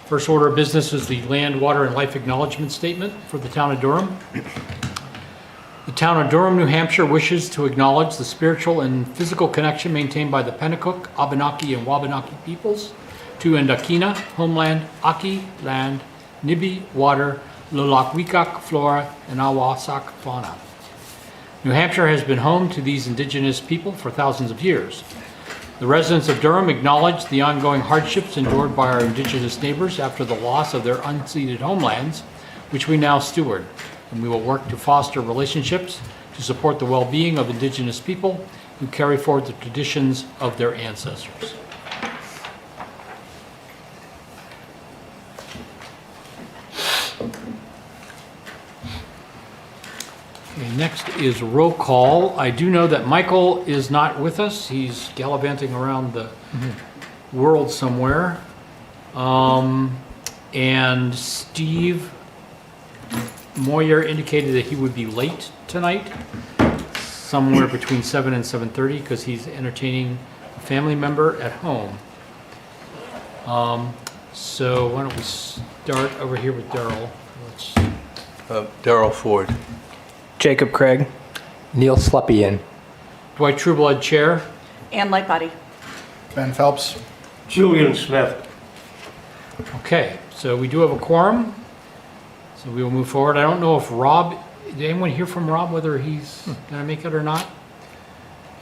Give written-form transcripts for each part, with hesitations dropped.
First order of business is the Land, Water, and Life Acknowledgement Statement for the Town of Durham. The Town of Durham, New Hampshire wishes to acknowledge the spiritual and physical connection maintained by the Pennacook, Abenaki, and Wabanaki peoples to Endakina, homeland, Aki, land, Nibi, water, Lulakwikak, flora, and Awasak, fauna. New Hampshire has been home to these indigenous people for thousands of years. The residents of Durham acknowledge the ongoing hardships endured by our indigenous neighbors after the loss of their unceded homelands, which we now steward, and we will work to foster relationships to support the well-being of indigenous people who carry forward the traditions of their ancestors. Okay, next is roll call. I do know that Michael is not with us. He's gallivanting around the world somewhere. And Steve Moyer indicated that he would be late tonight, somewhere between 7 and 7:30, because he's entertaining a family member at home. So why don't we start over here with Daryl? Darrell Ford. Jacob Craig. Neil Slepian. Dwight Trueblood, Chair. Ann Lightbody. Ben Phelps. Julian Smith. Okay, so we do have a quorum, so we will move forward. I don't know if Rob, did anyone hear from Rob whether he's gonna make it or not?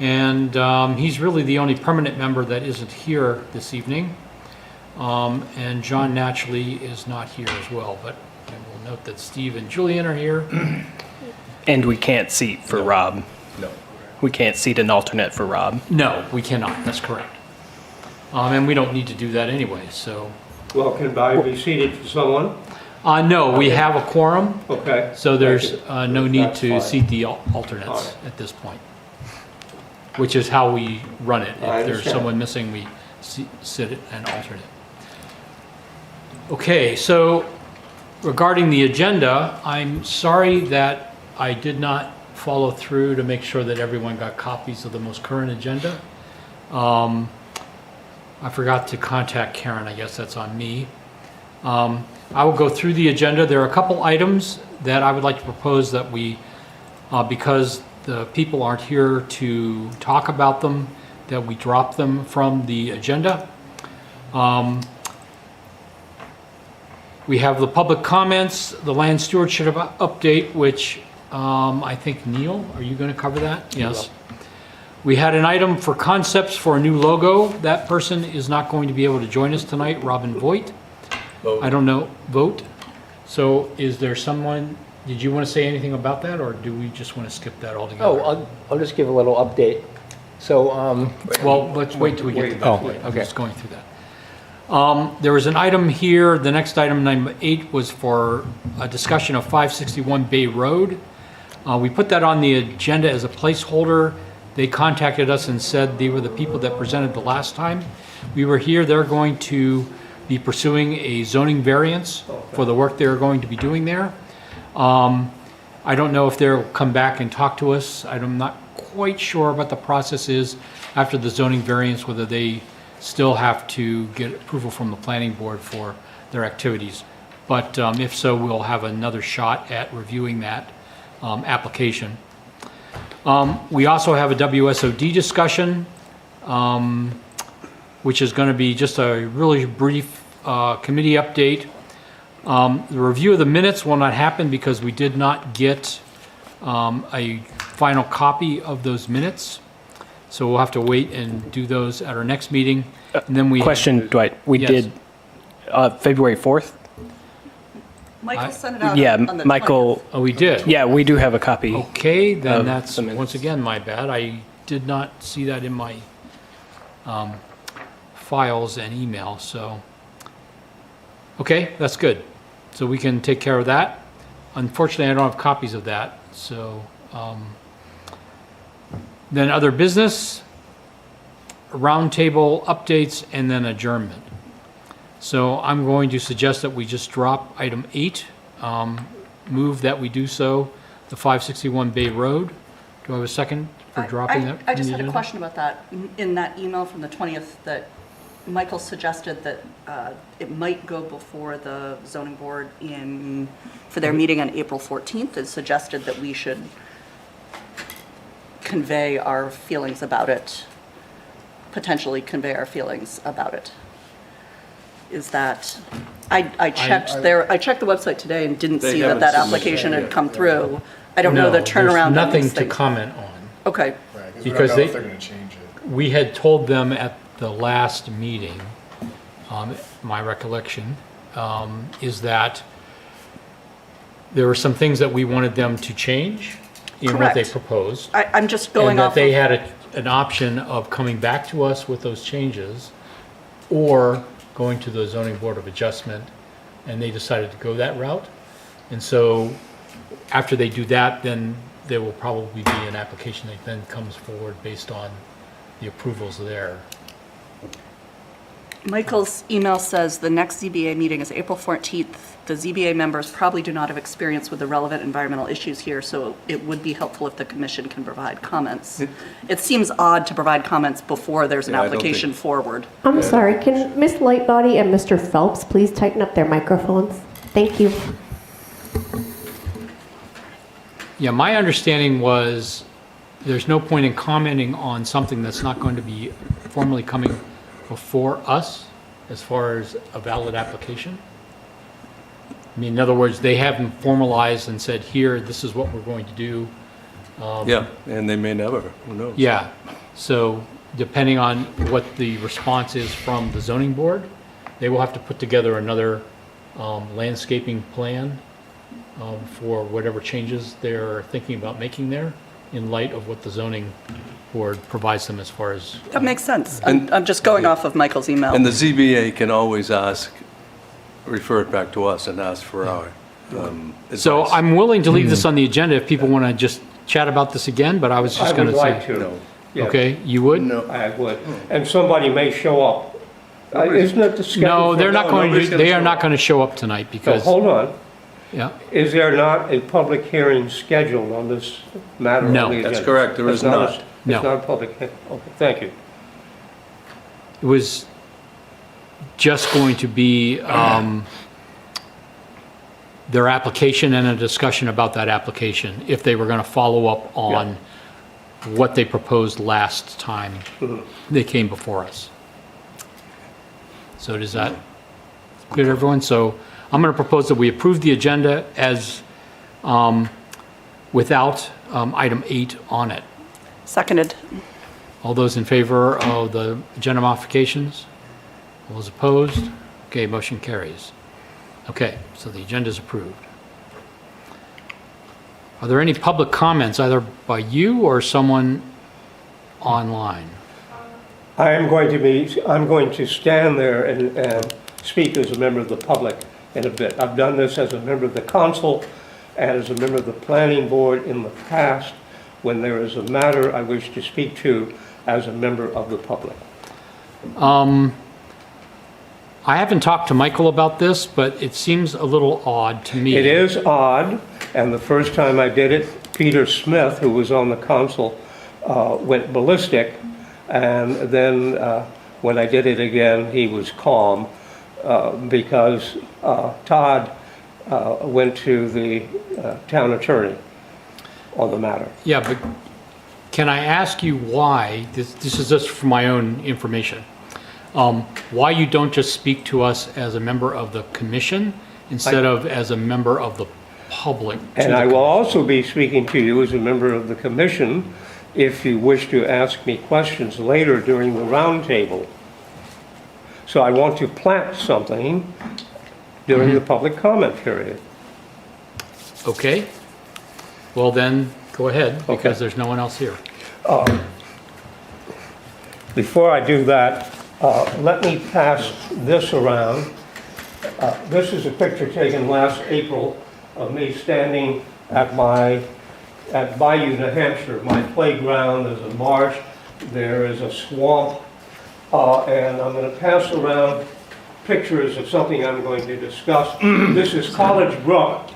And he's really the only permanent member that isn't here this evening. And John naturally is not here as well, but I will note that Steve and Julian are here. And we can't seat for Rob. No. We can't seat an alternate for Rob. No, we cannot, that's correct. And we don't need to do that anyway, so. Well, can I be seated for someone? No, we have a quorum, Okay. so there's no need That's to fine. seat the All alternates right. at this point, which is how we run it. I If there's understand. someone missing, we sit an alternate. Okay, so regarding the agenda, I'm sorry that I did not follow through to make sure that everyone got copies of the most current agenda. I forgot to contact Karen, I guess that's on me. I will go through the agenda. There are a couple items that I would like to propose that we, because the people aren't here to talk about them, that we drop them from the agenda. We have the public comments, the land stewardship update, which I think, Neil, are you going to cover that? Yes. We had an item for concepts for a new logo. That person is not going to be able to join us tonight, Robin Voigt. I don't know, Vogt. So is there someone, did you want to say anything about that, or do we just want to skip that altogether? Oh, I'll just give a little update. So, Well, let's wait till we get to that Oh, point. I'm okay. just going through that. There was an item here, the next item, number 8, was for a discussion of 561 Bay Road. We put that on the agenda as a placeholder. They contacted us and said they were the people that presented the last time we were here. They're going to be pursuing a zoning variance for the work they're going to be doing there. I don't know if they'll come back and talk to us. I'm not quite sure what the process is after the zoning variance, whether they still have to get approval from the planning board for their activities. But if so, we'll have another shot at reviewing that application. We also have a WSOD discussion, which is going to be just a really brief committee update. The review of the minutes will not happen because we did not get a final copy of those minutes. So we'll have to wait and do those at our next meeting. And then we Question, Dwight. We Yes. did February 4th? Michael sent it out Yeah, on the Michael. 20th. Oh, we did? Yeah, we do have a copy. Okay, then Of that's the minutes. once again my bad. I did not see that in my files and email, so. Okay, that's good. So we can take care of that. Unfortunately, I don't have copies of that, so. Then other business, roundtable updates, and then adjournment. So I'm going to suggest that we just drop item 8, move that we do so, the 561 Bay Road. Do I have a second for dropping that? I just from the had a agenda? question about that. In that email from the 20th that Michael suggested that it might go before the zoning board for their meeting on April 14th, and suggested that we should convey our feelings about it, potentially convey our feelings about it. Is that, I checked I checked the website today and didn't They see haven't that submitted application it had yet. come through. I don't know the No, turnaround on there's nothing these to things. comment on. Okay, Right, because we Because don't know they- if they're gonna change it. We had told them at the last meeting, my recollection, is that there were some things that we wanted them to change in what they Correct. proposed. I'm just going And off that they of, had an option of coming back to us with those changes or going to the zoning board of adjustment, and they decided to go that route. And so after they do that, then there will probably be an application that then comes forward based on the approvals there. Michael's email says the next ZBA meeting is April 14th. The ZBA members probably do not have experience with the relevant environmental issues here, so it would be helpful if the commission can provide comments. It seems odd to provide comments before there's an Yeah, I don't application think- forward. I'm sorry, can Ms. Lightbody and Mr. Phelps please tighten up their microphones? Thank you. Yeah, my understanding was there's no point in commenting on something that's not going to be formally coming before us as far as a valid application. I mean, in other words, they haven't formalized and said, here, this is what we're going to do. Yeah, and they may never, who knows? Yeah, so depending on what the response is from the zoning board, they will have to put together another landscaping plan for whatever changes they're thinking about making there in light of what the zoning board provides them as far as, That makes sense. And- I'm just going off of Michael's email. And the ZBA can always ask, refer it back to us and ask for our advice. so I'm willing to leave this on the agenda if people want to just chat about this again, but I was I just would going to like say. to. No. Yes, Okay, you would? I would. And somebody may show up. Isn't it the schedule? No, for- they're not going nobody's to, gonna they are show not up. going to show up tonight So because, hold on. yeah. Is there not a public hearing scheduled on this matter? on No. the That's agenda? correct, there is It's not. No. It's not a public, okay, thank you. It was just going to be their application and a discussion about that application, if they were going to follow up on what they proposed last time they came before us. So does that clear everyone? So I'm going to propose that we approve the agenda as, without item 8 on it. Seconded. All those in favor of the agenda modifications? All those opposed? Okay, motion carries. Okay, so the agenda is approved. Are there any public comments, either by you or someone online? I'm going to stand there and speak as a member of the public in a bit. I've done this as a member of the council and as a member of the planning board in the past when there is a matter I wish to speak to as a member of the public. I haven't talked to Michael about this, but it seems a little odd to me. It is odd, and the first time I did it, Peter Smith, who was on the council, went ballistic, and then when I did it again, he was calm, because Todd went to the town attorney on the matter. Yeah, but can I ask you why, this is just for my own information, why you don't just speak to us as a member of the commission instead of as a member of the public? to And the I will commission? also be speaking to you as a member of the commission if you wish to ask me questions later during the roundtable. So I want to plant something during the public comment period. Okay, well then, go ahead, because Okay. there's no one else here. Before I do that, let me pass this around. This is a picture taken last April of me standing at Bayou, New Hampshire. My playground, there's a marsh, there is a swamp, and I'm going to pass around pictures of something I'm going to discuss. This is College Brook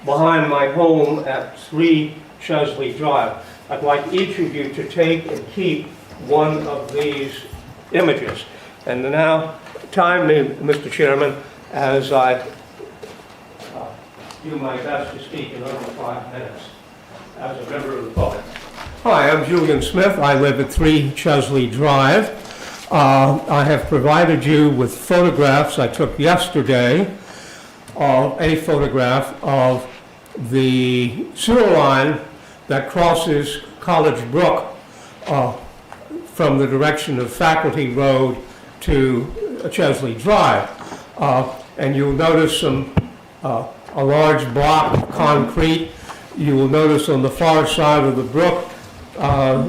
behind my home at 3 Chesley Drive. I'd like each of you to take and keep one of these images. And now, time me, Mr. Chairman, as I do my best to speak in under 5 minutes as a member of the public. Hi, I'm Julian Smith. I live at 3 Chesley Drive. I have provided you with photographs I took yesterday of a photograph of the sewer line that crosses College Brook from the direction of Faculty Road to Chesley Drive. And you'll notice a large block of concrete. You will notice on the far side of the brook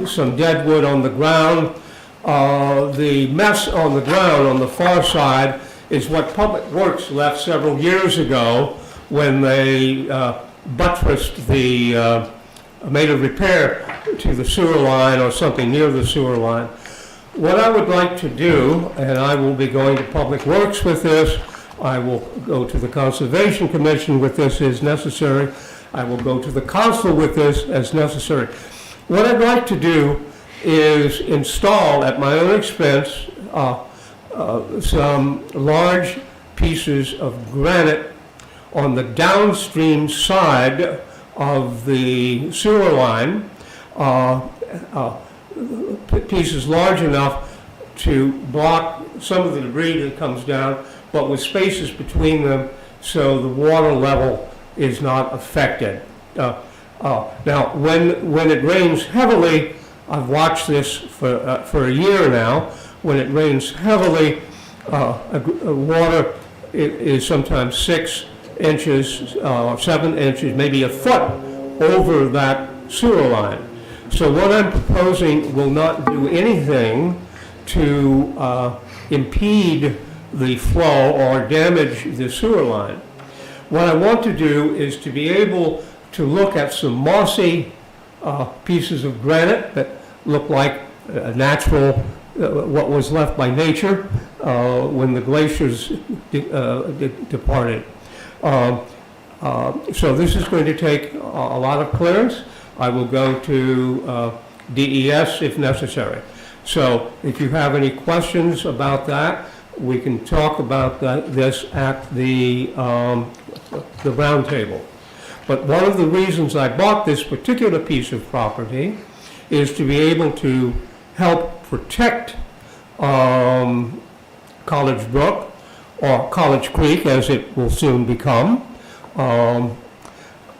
some dead wood on the ground. The mess on the ground on the far side is what Public Works left several years ago when they buttressed made a repair to the sewer line or something near the sewer line. What I would like to do, and I will be going to Public Works with this, I will go to the Conservation Commission with this as necessary, I will go to the council with this as necessary. What I'd like to do is install at my own expense some large pieces of granite on the downstream side of the sewer line, pieces large enough to block some of the debris that comes down, but with spaces between them so the water level is not affected. Now, when it rains heavily, I've watched this for a year now. When it rains heavily, water is sometimes 6 inches, 7 inches, maybe a foot over that sewer line. So what I'm proposing will not do anything to impede the flow or damage the sewer line. What I want to do is to be able to look at some mossy pieces of granite that look like natural, what was left by nature when the glaciers departed. So this is going to take a lot of clearance. I will go to DES if necessary. So if you have any questions about that, we can talk about this at the round table. But one of the reasons I bought this particular piece of property is to be able to help protect College Brook, or College Creek as it will soon become.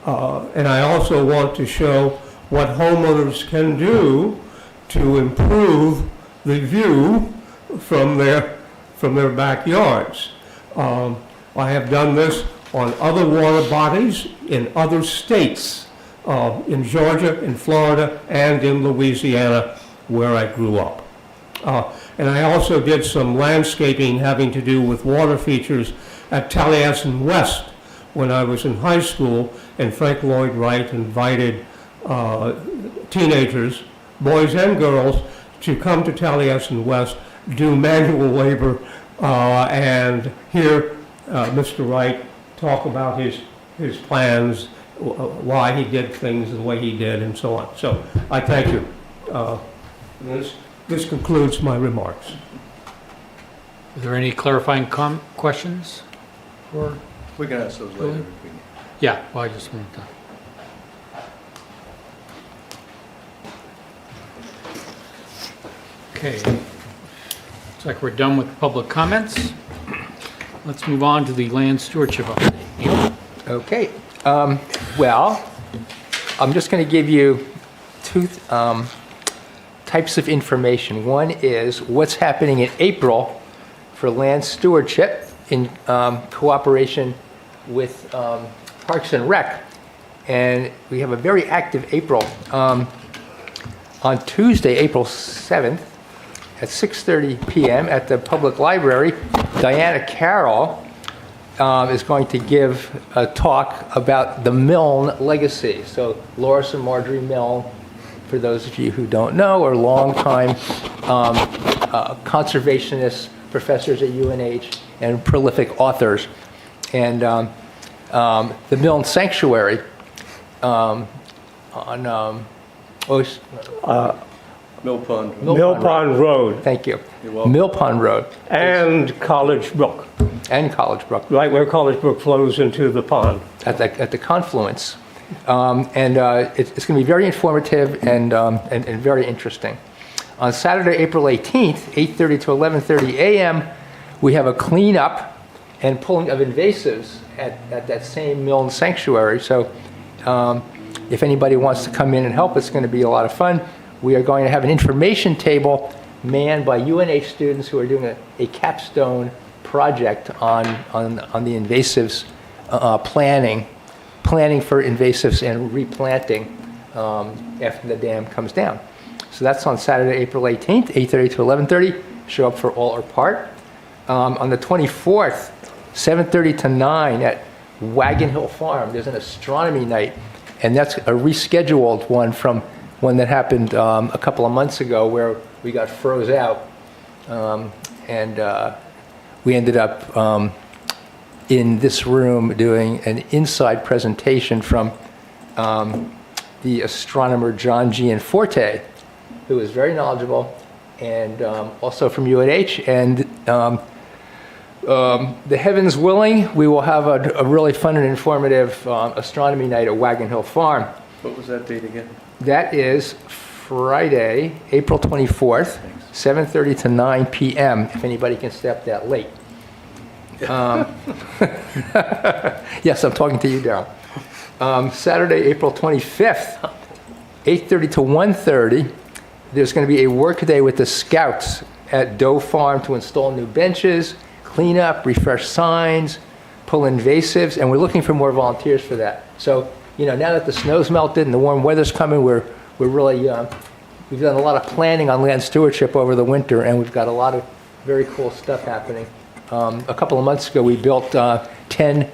And I also want to show what homeowners can do to improve the view from their backyards. I have done this on other water bodies in other states, in Georgia, in Florida, and in Louisiana, where I grew up. And I also did some landscaping having to do with water features at Taliesin West when I was in high school, and Frank Lloyd Wright invited teenagers, boys and girls, to come to Taliesin West, do manual labor, and hear Mr. Wright talk about his plans, why he did things the way he did, and so on. So I thank you. This concludes my remarks. Are there any clarifying questions? Or, We can ask those later. yeah, well, I just wanted to. Okay, looks like we're done with public comments. Let's move on to the land stewardship update. Okay, well, I'm just going to give you two types of information. One is what's happening in April for land stewardship in cooperation with Parks and Rec. And we have a very active April. On Tuesday, April 7th, at 6:30 p.m. at the Public Library, Diana Carroll is going to give a talk about the Milne legacy. So Loris and Marjorie Milne, for those of you who don't know, are longtime conservationists, professors at UNH, and prolific authors. And the Milne Sanctuary Mill Pond. Mill Pond Road Thank you. You're welcome. Mill Pond Road and College Brook, and College Brook. right where College Brook flows into the pond. At the confluence. It's going to be very informative and very interesting. On Saturday, April 18th, 8:30 to 11:30 a.m., we have a cleanup and pulling of invasives at that same Milne Sanctuary. So if anybody wants to come in and help, it's going to be a lot of fun. We are going to have an information table manned by UNH students who are doing a capstone project on the invasives planning for invasives and replanting after the dam comes down. So that's on Saturday, April 18th, 8:30 to 11:30. Show up for all or part. On the 24th, 7:30 to 9 at Wagon Hill Farm, there's an astronomy night, and that's a rescheduled one from one that happened a couple of months ago where we got froze out, and we ended up in this room doing an inside presentation from the astronomer John Gianforte, who is very knowledgeable, and also from UNH. And the heavens willing, we will have a really fun and informative astronomy night at Wagon Hill Farm. What was that date again? That is Friday, April 24th, 7:30 to 9 p.m., if anybody can stay up that late. Yes, I'm talking to you, Darryl. Saturday, April 25th, 8:30 to 1:30, there's going to be a work day with the Scouts at Doe Farm to install new benches, clean up, refresh signs, pull invasives, and we're looking for more volunteers for that. So, now that the snow's melted and the warm weather's coming, we're really, we've done a lot of planning on land stewardship over the winter, and we've got a lot of very cool stuff happening. A couple of months ago, we built 10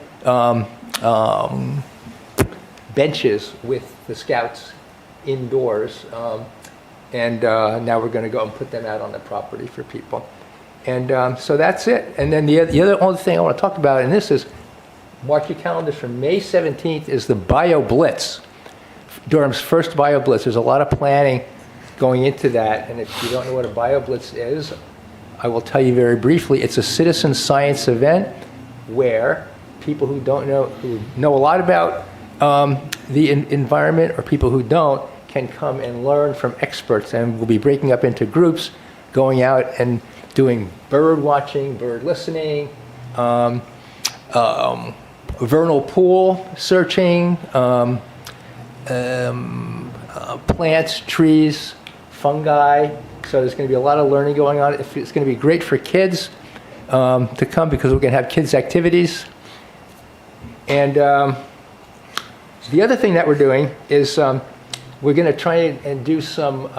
benches with the Scouts indoors, and now we're going to go and put them out on the property for people. And so that's it. And then the other thing I want to talk about, and this is, mark your calendars for May 17th, is the Bio Blitz, Durham's first Bio Blitz. There's a lot of planning going into that, and if you don't know what a Bio Blitz is, I will tell you very briefly. It's a citizen science event where people who know a lot about the environment, or people who don't, can come and learn from experts. And we'll be breaking up into groups, going out and doing bird watching, bird listening, vernal pool searching, plants, trees, fungi. So there's going to be a lot of learning going on. It's going to be great for kids to come, because we're going to have kids' activities. And the other thing that we're doing is we're going to try and do some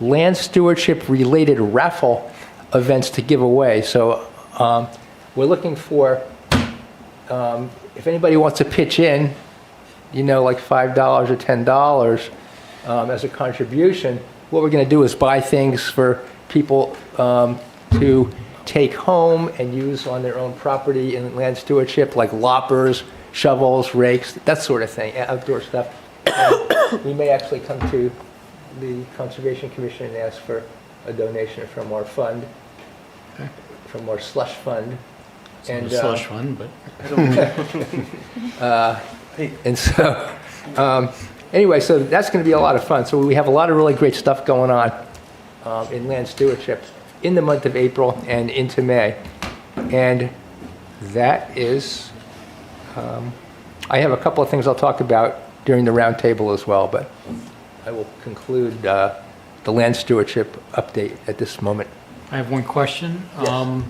land stewardship related raffle events to give away. So we're looking for, if anybody wants to pitch in, like $5 or $10 as a contribution, what we're going to do is buy things for people to take home and use on their own property in land stewardship, like loppers, shovels, rakes, that sort of thing, outdoor stuff. And we may actually come to the Conservation Commission and ask for a donation from our fund, from our slush fund. And slush fund, but and so anyway, so that's going to be a lot of fun. So we have a lot of really great stuff going on in land stewardship in the month of April and into May. And that is, I have a couple of things I'll talk about during the roundtable as well, but I will conclude the land stewardship update at this moment. I have one question. Yes.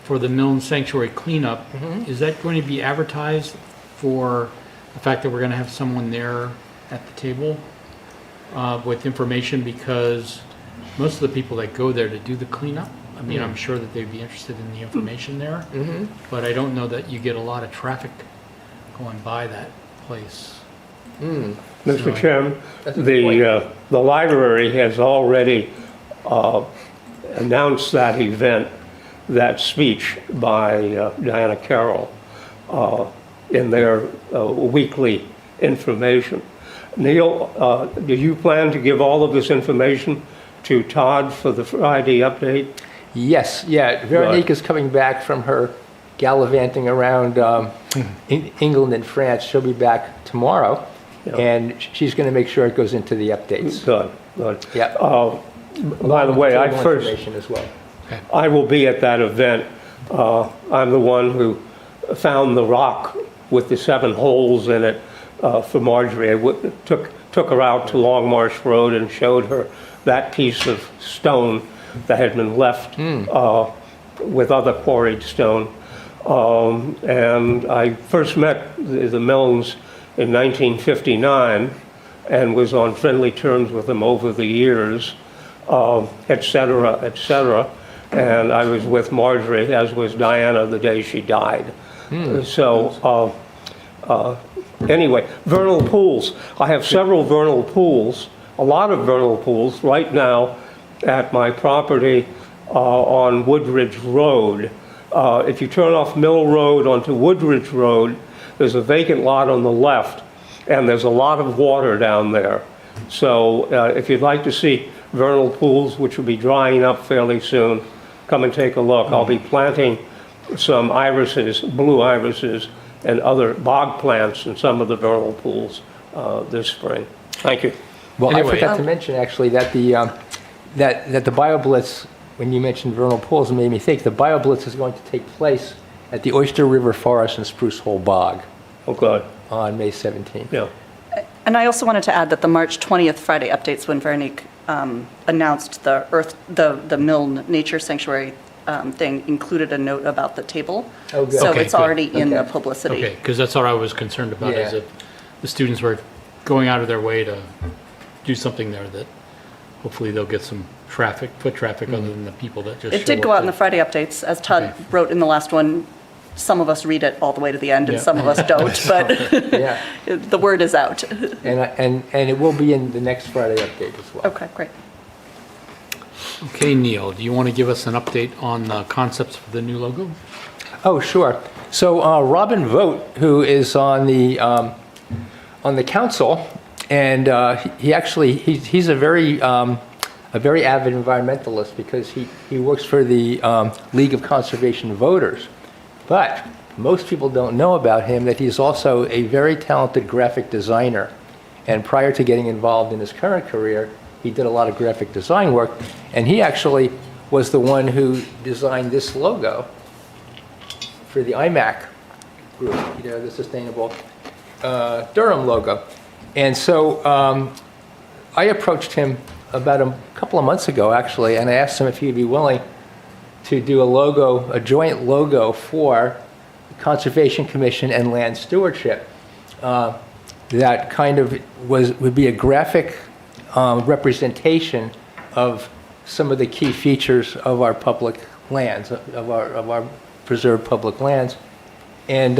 For the Milne Sanctuary cleanup, is that going to be advertised for the fact that we're going to have someone there at the table with information? Because most of the people that go there to do the cleanup, I mean, I'm sure that they'd be interested in the information there, but I don't know that you get a lot of traffic going by that place. Mr. Chairman, That's a good the library has already announced that event, that speech by Diana Carroll in their weekly information. Neil, do you plan to give all of this information to Todd for the Friday update? Yes, yeah. Veronique is coming back from her gallivanting around England and France. She'll be back tomorrow, Yeah. and she's going to make sure it goes into the updates. Good, good. Yeah. By the way, Table information as well. I will be at that event. I'm the one who found the rock with the 7 holes in it for Marjorie. Took her out to Long Marsh Road and showed her that piece of stone that had been left with other quarried stone. And I first met the Milnes in 1959 and was on friendly terms with them over the years, et cetera, et cetera. And I was with Marjorie, as was Diana, the day she died. So anyway, vernal pools. I have several vernal pools, a lot of vernal pools right now at my property on Woodridge Road. If you turn off Mill Road onto Woodridge Road, there's a vacant lot on the left, and there's a lot of water down there. So if you'd like to see vernal pools, which will be drying up fairly soon, come and take a look. I'll be planting some irises, blue irises, and other bog plants in some of the vernal pools this spring. Thank you. Well, Anyway. I forgot to mention actually that the that the BioBlitz, when you mentioned vernal pools, it made me think the BioBlitz is going to take place at the Oyster River Forest and Spruce Hole Bog Oh, good. on May 17th. Yeah. And I also wanted to add that the March 20th Friday updates, when Veronique announced the Milne Nature Sanctuary thing, included a note about the table. Oh, good. So Okay, it's good. already in the Okay. publicity. Okay, because that's what I was concerned about, is Yeah. that the students were going out of their way to do something there that hopefully they'll get some traffic, foot traffic, other than the people that just show It did up go out in to- the Friday updates, as Todd Okay. wrote in the last one. Some of us read it all the way to the end, and Yeah. some of us don't, but Yeah, the word is out. and it will be in the next Friday update as well. Okay, great. Okay, Neil, do you want to give us an update on the concepts for the new logo? Oh, sure. So Robin Vogt, who is on the council, and he's a very avid environmentalist because he works for the League of Conservation Voters. But most people don't know about him that he's also a very talented graphic designer. And prior to getting involved in his current career, he did a lot of graphic design work. And he actually was the one who designed this logo for the IMAC group, the Sustainable Durham logo. And so I approached him about a couple of months ago, actually, and I asked him if he'd be willing to do a joint logo for the Conservation Commission and Land Stewardship that kind of would be a graphic representation of some of the key features of our public lands, of our preserved public lands. And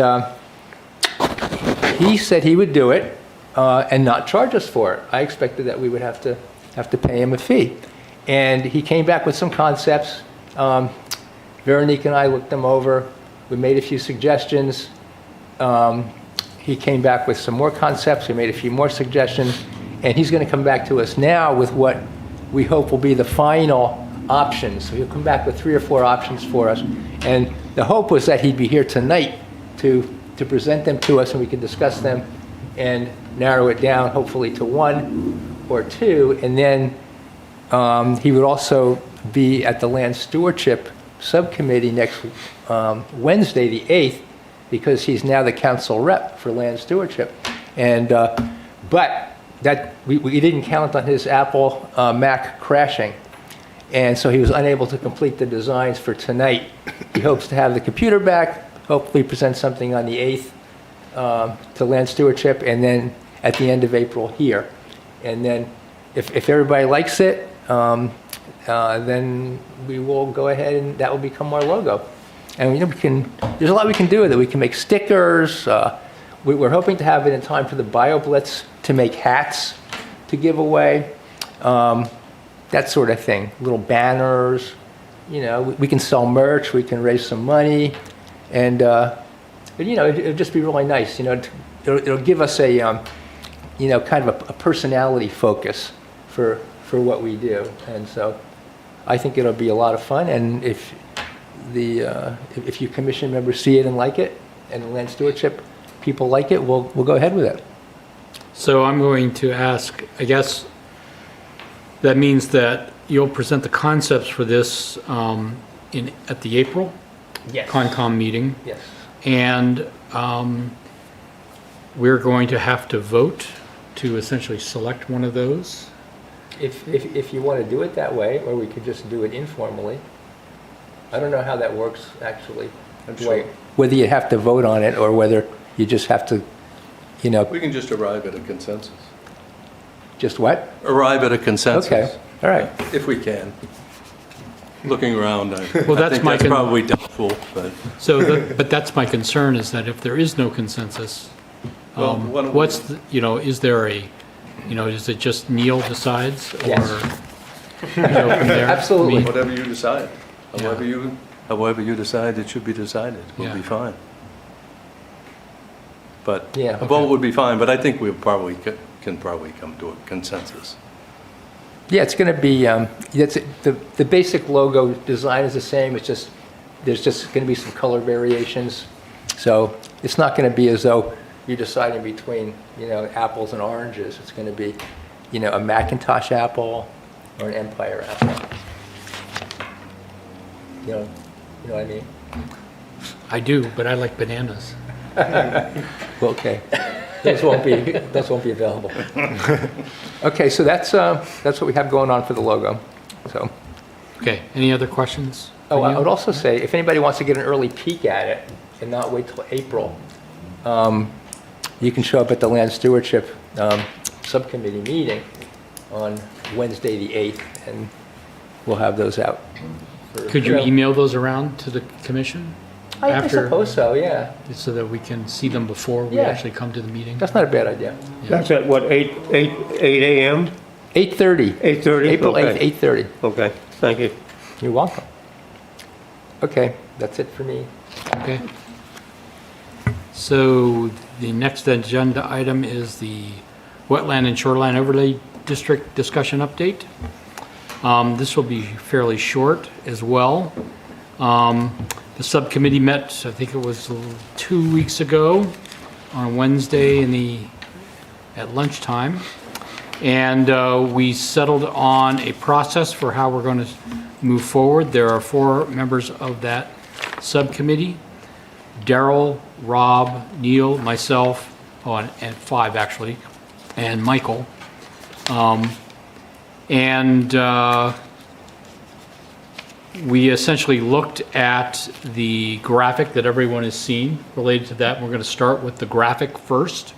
he said he would do it and not charge us for it. I expected that we would have to pay him a fee. And he came back with some concepts. Veronique and I looked them over. We made a few suggestions. He came back with some more concepts. We made a few more suggestions. And he's going to come back to us now with what we hope will be the final options. So he'll come back with 3 or 4 options for us. And the hope was that he'd be here tonight to present them to us and we could discuss them and narrow it down hopefully to 1 or 2. And then he would also be at the Land Stewardship Subcommittee next Wednesday, the 8th, because he's now the council rep for Land Stewardship. And but that we didn't count on his Apple Mac crashing, and so he was unable to complete the designs for tonight. He hopes to have the computer back, hopefully present something on the 8th to Land Stewardship, and then at the end of April here. And then if everybody likes it, then we will go ahead and that will become our logo. And there's a lot we can do with it. We can make stickers. We're hoping to have it in time for the BioBlitz to make hats to give away, that sort of thing. Little banners. We can sell merch. We can raise some money, and it'll just be really nice. It'll give us a kind of a personality focus for for what we do. And so I think it'll be a lot of fun, and if you commission members see it and like it, and the land stewardship people like it, we'll go ahead with it. So I'm going to ask, I guess, that means that you'll present the concepts for this at the April Yes. Concom meeting. Yes. And we're going to have to vote to essentially select one of those. If you want to do it that way, or we could just do it informally. I don't know how that works, actually. I'm sure. Whether you have to vote on it, or whether you just have to, We can just arrive at a consensus. just what? Arrive at a consensus. Okay, all right. If we can. Looking around, I Well, that's think my that's con- probably doubtful, but. But that's my concern, is that if there is no consensus, Well, why don't we- what's, is there is it just Neil decides? Yes. Or, from there? Absolutely. I mean, Whatever you decide, however you decide, it should be decided, we'll Yeah. be fine. But Yeah. a vote would be fine, but I think we probably can probably come to a consensus. Yeah, it's going to be, the basic logo design is the same, it's just, there's just going to be some color variations. So it's not going to be as though you're deciding between, apples and oranges. It's going to be, a Macintosh apple or an Empire apple. You know what I mean? I do, but I like bananas. Well, okay. Those won't be available. Okay, so that's what we have going on for the logo. So, Okay, any other questions? oh, for I you? would also say, if anybody wants to get an early peek at it and not wait till April, you can show up at the Land Stewardship Subcommittee meeting on Wednesday, the 8th, and we'll have those out. Could you email those around to the commission? I after- suppose so, yeah. So that we can see them before we Yeah. actually come to the meeting? That's not a bad idea. That's at what, 8 a.m.? 8:30. 8:30? April 8th, Okay. 8:30. Okay, thank you. You're welcome. Okay, that's it for me. Okay. So the next agenda item is the Wetland and Shoreline Overlay District discussion update. This will be fairly short as well. The subcommittee met, I think it was 2 weeks ago, on Wednesday at lunchtime. And we settled on a process for how we're going to move forward. There are 4 members of that subcommittee: Daryl, Rob, Neil, myself, and 5 actually, and Michael. We essentially looked at the graphic that everyone has seen related to that. We're going to start with the graphic first,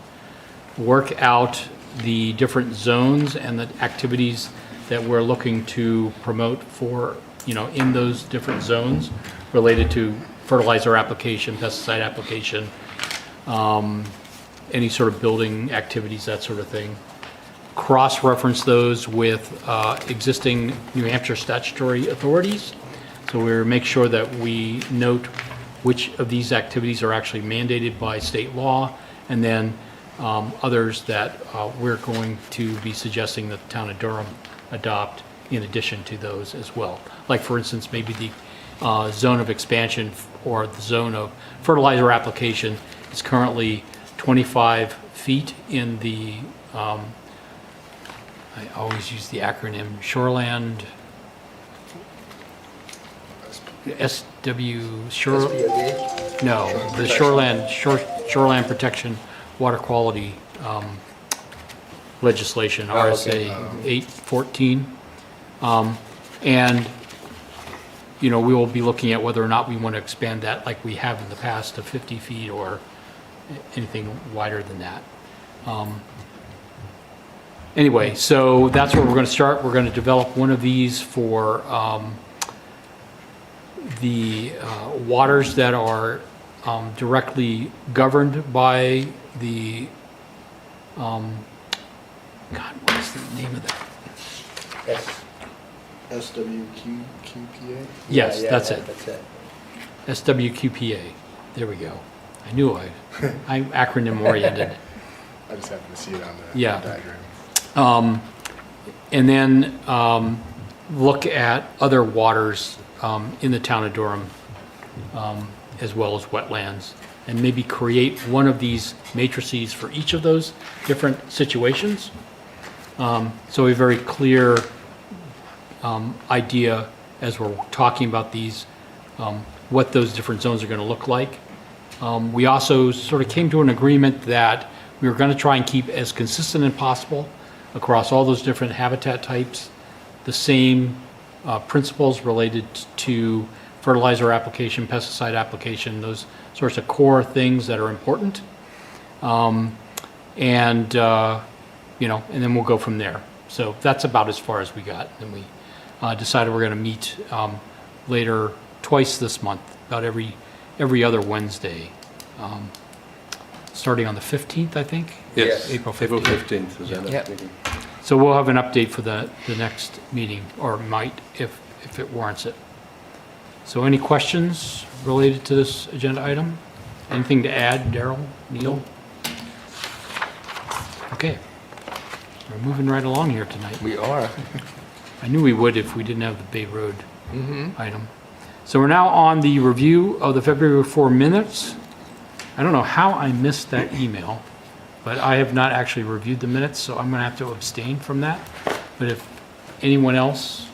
work out the different zones and the activities that we're looking to promote for, in those different zones related to fertilizer application, pesticide application, any sort of building activities, that sort of thing. Cross-reference those with existing New Hampshire statutory authorities. So we make sure that we note which of these activities are actually mandated by state law, and then others that we're going to be suggesting that the town of Durham adopt in addition to those as well. Like, for instance, maybe the zone of expansion or the zone of fertilizer application is currently 25 feet in the, I always use the acronym, Shoreland, SBOD? no, the Shoreland Protection Water Quality legislation, Oh, RSA okay. 814. And, we will be looking at whether or not we want to expand that like we have in the past to 50 feet or anything wider than that. Anyway, so that's where we're going to start. We're going to develop one of these for the waters that are directly governed by the, God, what is the name of that? SWQPA? Yes, Yeah, that's it. That's it. SWQPA. There we go. I knew I'm acronym oriented. I just happened to see it on the Yeah. diagram. And then look at other waters in the town of Durham, as well as wetlands, and maybe create one of these matrices for each of those different situations. So a very clear idea as we're talking about these, what those different zones are going to look like. We also sort of came to an agreement that we were going to try and keep as consistent as possible across all those different habitat types, the same principles related to fertilizer application, pesticide application, those sorts of core things that are important. And then we'll go from there. So that's about as far as we got. And we decided we're going to meet later, twice this month, about every other Wednesday, starting on the 15th, I think? Yes. April April 15th. 15th is our Yep. next meeting. So we'll have an update for the next meeting, or might if it warrants it. So any questions related to this agenda item? Anything to add, Daryl, Neil? Okay. We're moving right along here tonight. We are. I knew we would if we didn't have the Bay Road item. So we're now on the review of the February 4 minutes. I don't know how I missed that email, but I have not actually reviewed the minutes, so I'm going to have to abstain from that. But if anyone else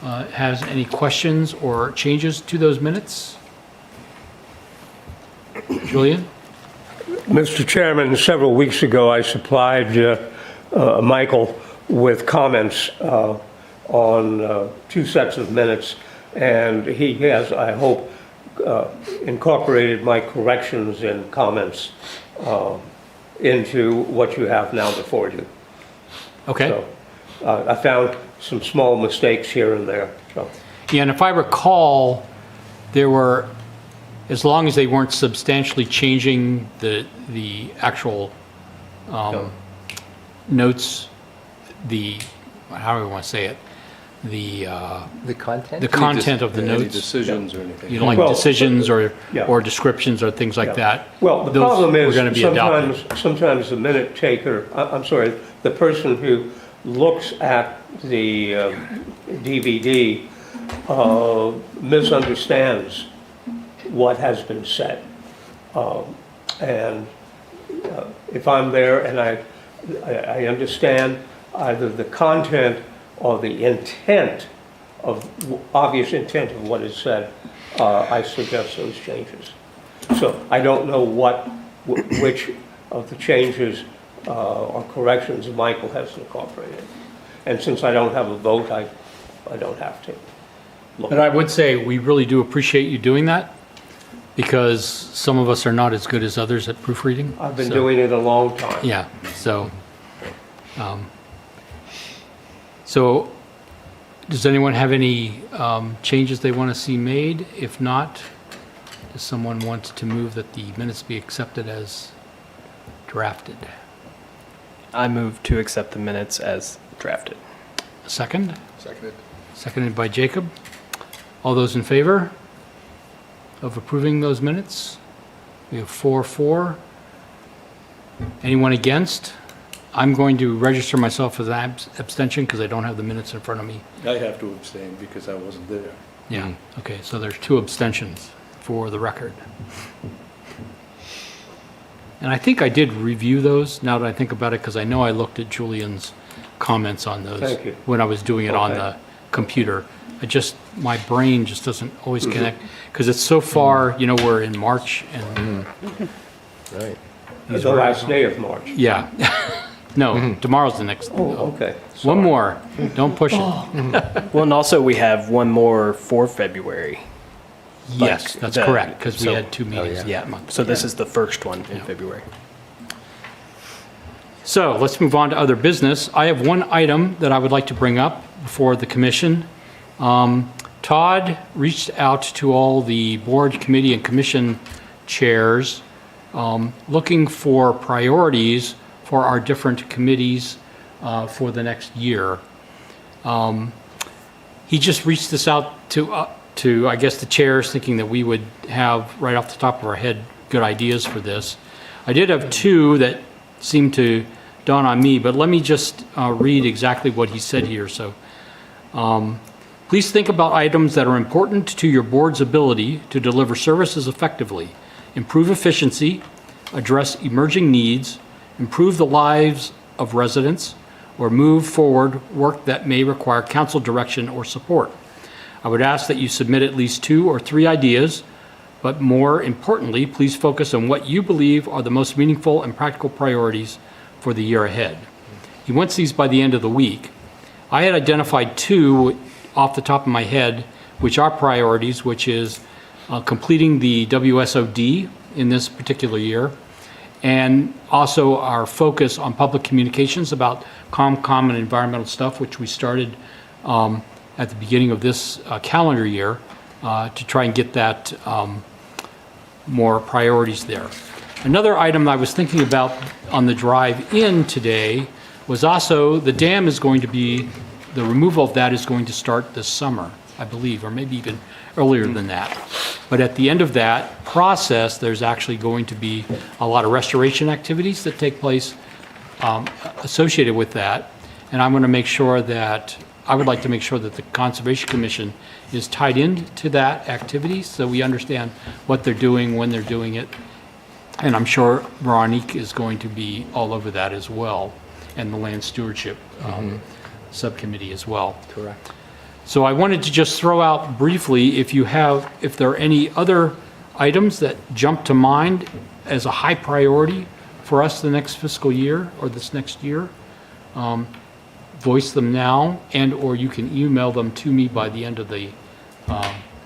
has any questions or changes to those minutes? Julian? Mr. Chairman, several weeks ago, I supplied Michael with comments on 2 sets of minutes, and he has, I hope, incorporated my corrections and comments into what you have now before you. Okay. So I found some small mistakes here and there. So. Yeah, and if I recall, there were, as long as they weren't substantially changing the actual notes, how do I want to say it? The content? the content of the Any notes, decisions or anything? you know, like Well, decisions yeah. or descriptions or things like that. Well, the those problem were is gonna be adopted. sometimes the minute taker, I'm sorry, the person who looks at the DVD misunderstands what has been said. And if I'm there and I understand either the content or the intent obvious intent of what is said, I suggest those changes. So I don't know which of the changes or corrections Michael has incorporated. And since I don't have a vote, I don't have to. But I would say we really do appreciate you doing that, because some of us are not as good as others at proofreading. I've been So, doing it a long time. Yeah, so does anyone have any changes they want to see made? If not, does someone want to move that the minutes be accepted as drafted? I move to accept the minutes as drafted. A second? Seconded. Seconded by Jacob. All those in favor of approving those minutes? We have 4-4. Anyone against? I'm going to register myself as an abstention because I don't have the minutes in front of me. I have to abstain because I wasn't there. Yeah, okay, so there's 2 abstentions for the record. And I think I did review those, now that I think about it, because I know I looked at Julian's comments on those Thank you. when I was doing it on Okay. the computer. My brain just doesn't always connect, because it's so far, we're in March and, Right. The last day of March. yeah. No, tomorrow's the next. Oh, okay. One more, don't push it. Well, and also we have one more for February. Yes, that's the- correct, because we so- had 2 meetings Yeah, that month. so this is the first one in February. So let's move on to other business. I have one item that I would like to bring up before the commission. Todd reached out to all the board, committee, and commission chairs looking for priorities for our different committees for the next year. He just reached this out to, I guess, the chairs, thinking that we would have, right off the top of our head, good ideas for this. I did have 2 that seemed to dawn on me, but let me just read exactly what he said here. So, please think about items that are important to your board's ability to deliver services effectively, improve efficiency, address emerging needs, improve the lives of residents, or move forward work that may require council direction or support. I would ask that you submit at least 2 or 3 ideas, but more importantly, please focus on what you believe are the most meaningful and practical priorities for the year ahead. He wants these by the end of the week. I had identified 2 off the top of my head, which are priorities, which is completing the WSOD in this particular year, and also our focus on public communications about COMCOM and environmental stuff, which we started at the beginning of this calendar year to try and get that more priorities there. Another item I was thinking about on the drive in today was also the dam is going to be, the removal of that is going to start this summer, I believe, or maybe even earlier than that. But at the end of that process, there's actually going to be a lot of restoration activities that take place associated with that. And I'm going to make sure that, I would like to make sure that the Conservation Commission is tied into that activity so we understand what they're doing, when they're doing it. And I'm sure Veronique is going to be all over that as well, and the Land Stewardship Subcommittee as well. Correct. So I wanted to just throw out briefly, if there are any other items that jump to mind as a high priority for us the next fiscal year or this next year, voice them now, and/or you can email them to me by the end of the,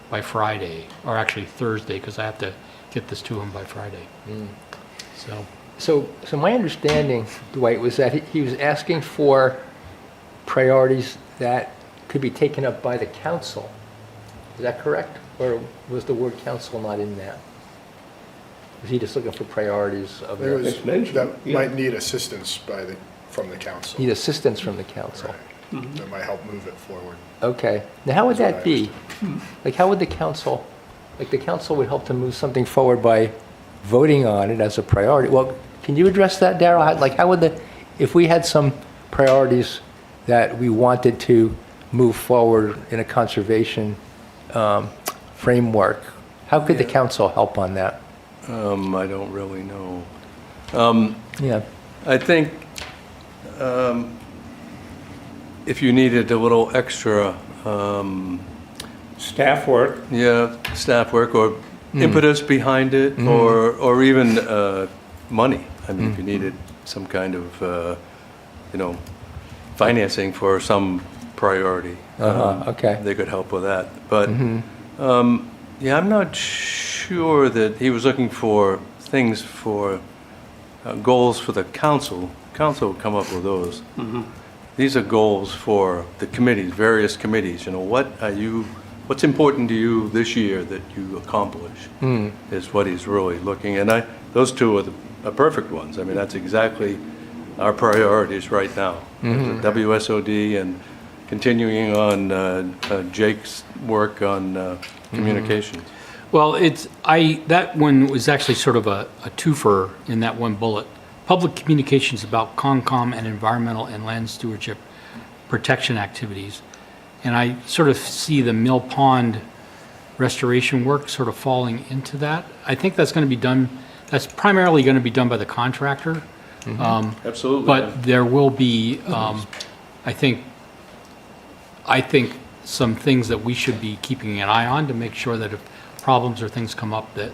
by Friday, or actually Thursday, because I have to get this to him by Friday. So, So my understanding, Dwight, was that he was asking for priorities that could be taken up by the council. Is that correct? Or was the word council not in that? Was he just looking for priorities of There was, It's mentioned, that yeah. might need assistance from the council. need assistance from the council? That might help move it forward. Okay. Now, how would That's that what I be? Like, how would the council would help to move something forward by voting on it as a priority? Well, can you address that, Darrell? Like, how would if we had some priorities that we wanted to move forward in a conservation framework, how could the council help on that? I don't really know. Yeah. I think if you needed a little extra, Staff work, staff work or impetus behind it, or even money. I mean, if you needed some kind of, financing for some priority, Okay. they could help with that. But I'm not sure that he was looking for things for goals for the council. Council will come up with those. These are goals for the committees, various committees. What's important to you this year that you accomplish is what he's really looking. And those 2 are the perfect ones. I mean, that's exactly our priorities right now. The WSOD and continuing on Jake's work on communications. well, that one was actually sort of a twofer in that one bullet. Public communications about COMCOM and environmental and land stewardship protection activities. And I sort of see the Mill Pond restoration work sort of falling into that. I think that's going to be done, that's primarily going to be done by the contractor. Absolutely. But there will be, I think some things that we should be keeping an eye on to make sure that if problems or things come up, that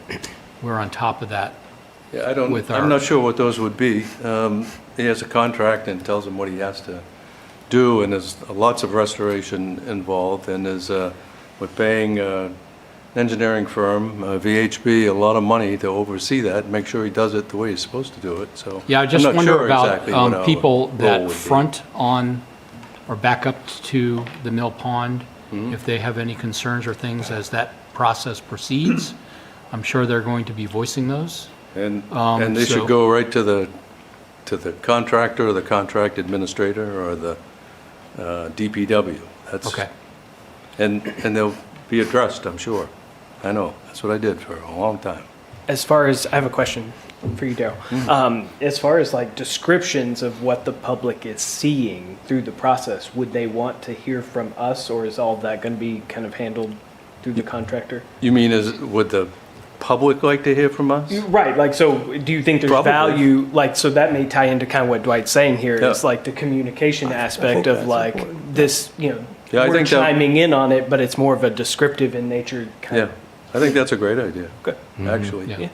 we're on top of that. Yeah, with I'm our- not sure what those would be. He has a contract and tells him what he has to do, and there's lots of restoration involved, and we're paying an engineering firm, VHB, a lot of money to oversee that, and make sure he does it the way he's supposed to do it, so. Yeah, I just I'm not wonder sure exactly what about our people role that would be. front on or back up to the Mill Pond, Mm-hmm. if they have any concerns or things as that process proceeds. I'm sure they're going to be voicing those. And they so- should go right to the contractor, or the contract administrator, or the DPW. That's. Okay. And they'll be addressed, I'm sure. I know, that's what I did for a long time. As far as, I have a question for you, Daryl. As far as like descriptions of what the public is seeing through the process, would they want to hear from us, or is all that going to be kind of handled through the contractor? You mean, would the public like to hear from us? Right, like, so do you think there's Probably. value, like, so that may tie into kind of what Dwight's saying here, Yeah. is like the communication aspect of like this, you know, Yeah, I we're think that- chiming in on it, but it's more of a descriptive in nature kind Yeah, of. I think that's a great idea, Good. actually. Yeah.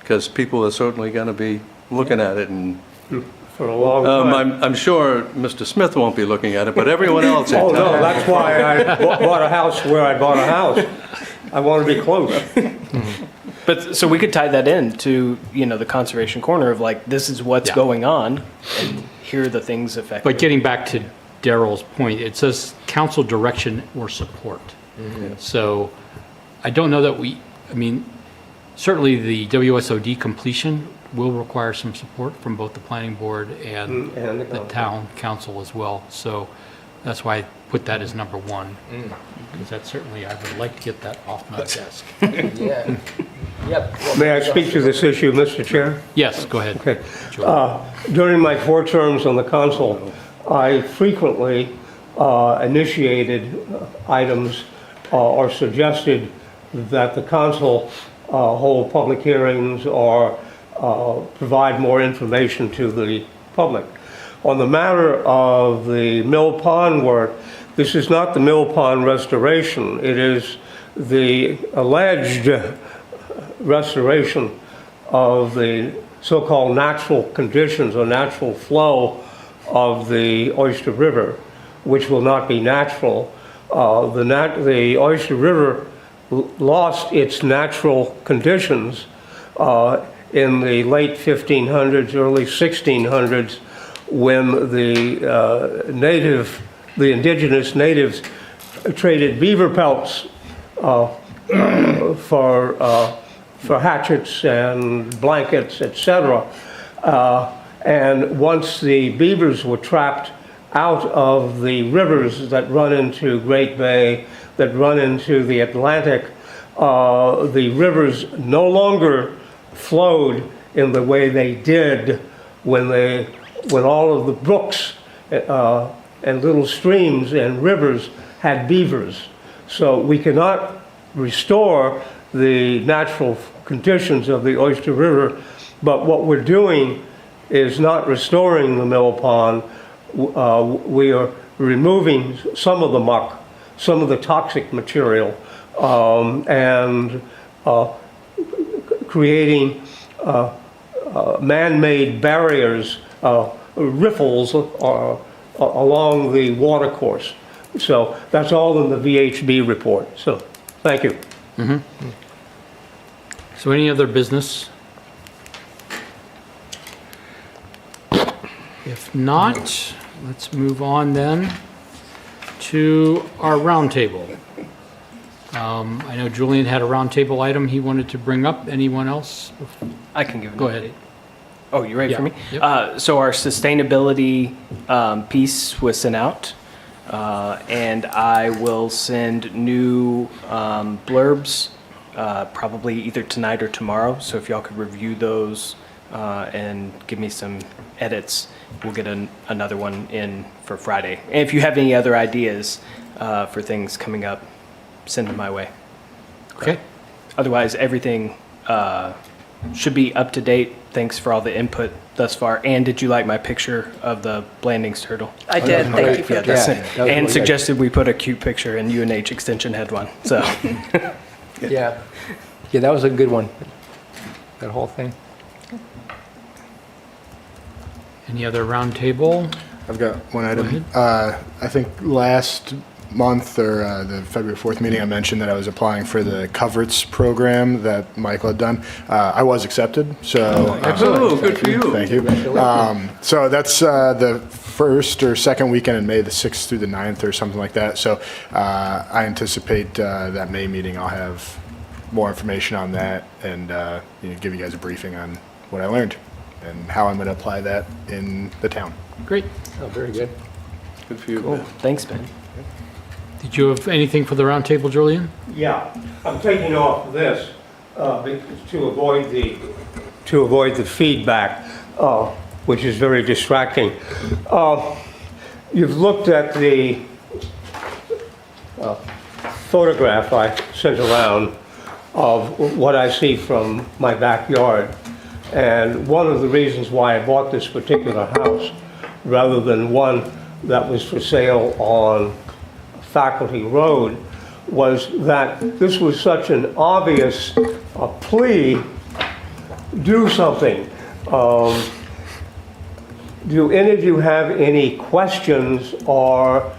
Because people are certainly going to be looking at it, and For a long time. I'm sure Mr. Smith won't be looking at it, but everyone else in Oh, no, town. that's why I bought a house where I bought a house. I want to be close. But, so we could tie that in to, you know, the conservation corner of like, this is what's Yeah. going on, and here are the things affected. But getting back to Daryl's point, it says council direction or support. So I don't know that I mean, certainly the WSOD completion will require some support from both the planning board and And the the council. town council as well. So that's why I put that as number one. Because that certainly, I would like to get that off my desk. Yeah. Yep. May I speak to this issue, Mr. Chair? Yes, go ahead. Okay. Joel. During my 4 terms on the council, I frequently initiated items or suggested that the council hold public hearings or provide more information to the public. On the matter of the mill pond work, this is not the mill pond restoration. It is the alleged restoration of the so-called natural conditions or natural flow of the Oyster River, which will not be natural. The Oyster River lost its natural conditions in the late 1500s, early 1600s, when the indigenous natives traded beaver pelts for hatchets and blankets, etc. And once the beavers were trapped out of the rivers that run into Great Bay, that run into the Atlantic, the rivers no longer flowed in the way they did when all of the brooks and little streams and rivers had beavers. So we cannot restore the natural conditions of the Oyster River, but what we're doing is not restoring the mill pond. We are removing some of the muck, some of the toxic material, and creating man-made barriers, riffles along the water course. So that's all in the VHB report. So thank you. So any other business? If not, let's move on then to our roundtable. I know Julian had a roundtable item he wanted to bring up. Anyone else? I can give an Go update. ahead. Oh, you ready for Yeah. me? Yep. So our sustainability piece was sent out, and I will send new blurbs probably either tonight or tomorrow. So if y'all could review those and give me some edits, we'll get another one in for Friday. And if you have any other ideas for things coming up, send them my way. Okay. Otherwise, everything should be up to date. Thanks for all the input thus far. And did you like my picture of the Blandings turtle? I did, thank you for Yeah, the that's Yeah, it. that was And really good. suggested we put a cute picture, and UNH Extension had one. So Yeah. Yeah, that was a good one. That whole thing. Any other roundtable? I've got one item. ahead. I think last month or the February 4th meeting, I mentioned that I was applying for the Coverts program that Michael had done. I was accepted, so. Oh, good for you. Thank you. So that's the first or second weekend in May, the 6th through the 9th or something like that. So I anticipate that May meeting, I'll have more information on that and give you guys a briefing on what I learned and how I'm going to apply that in the town. Great. Oh, very good. Good for you. cool. Ben. Thanks, Ben. Did you have anything for the roundtable, Julian? Yeah, I'm taking off this to avoid the feedback, which is very distracting. You've looked at the photograph I sent around of what I see from my backyard. And one of the reasons why I bought this particular house, rather than one that was for sale on Faculty Road, was that this was such an obvious plea, do something. Do any of you have any questions or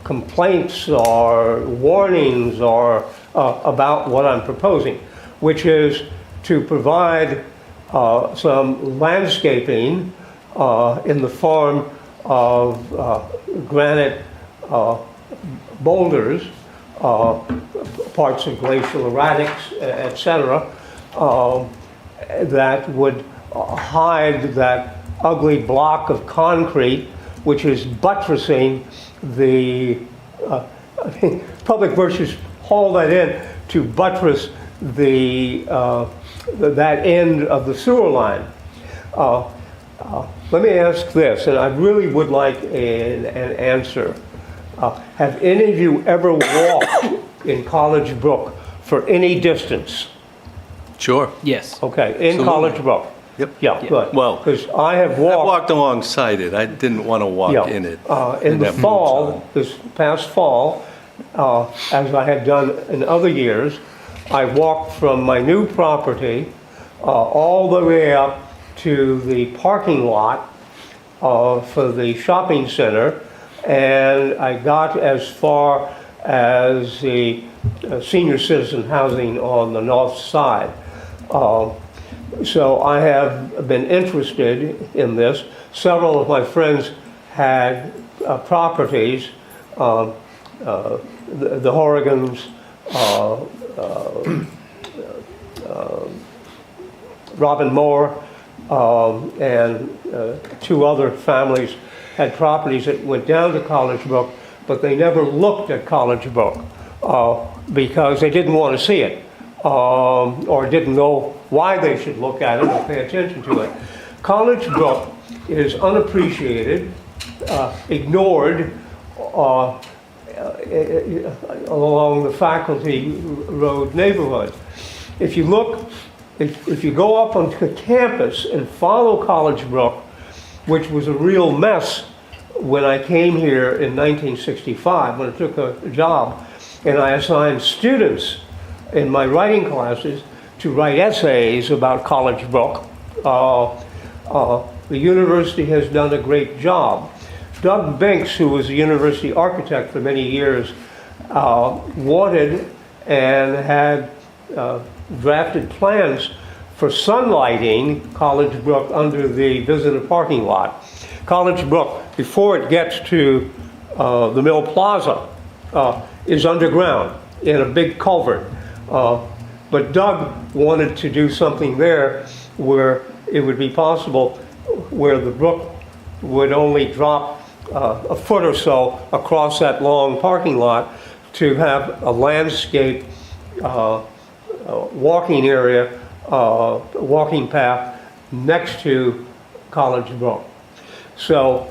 complaints or warnings or about what I'm proposing, which is to provide some landscaping in the form of granite boulders, parts of glacial erratics, etc., that would hide that ugly block of concrete which is buttressing the Public Works just haul that in to buttress the that end of the sewer line. Let me ask this, and I really would like an answer. Have any of you ever walked in College Brook for any distance? Sure. Yes. Okay, in Absolutely. College Brook? Yep. Yeah, good. Well, because I have I walked. walked alongside it. I didn't want to walk Yeah. in it. In the that moves fall, on. this past fall, as I had done in other years, I walked from my new property all the way up to the parking lot for the shopping center, and I got as far as the senior citizen housing on the north side. So I have been interested in this. Several of my friends had properties, the Horrigans, Robin Moore, and two other families had properties that went down to College Brook, but they never looked at College Brook because they didn't want to see it. Or didn't know why they should look at it or pay attention to it. College Brook is unappreciated, ignored along the Faculty Road neighborhood. If you look, if you go up onto campus and follow College Brook, which was a real mess when I came here in 1965, when I took a job, and I assigned students in my writing classes to write essays about College Brook. The university has done a great job. Doug Binks, who was a university architect for many years, wanted and had drafted plans for sunlighting College Brook under the visitor parking lot. College Brook, before it gets to the Mill Plaza, is underground in a big culvert. But Doug wanted to do something there where it would be possible where the brook would only drop a foot or so across that long parking lot to have a landscape walking area, walking path next to College Brook. So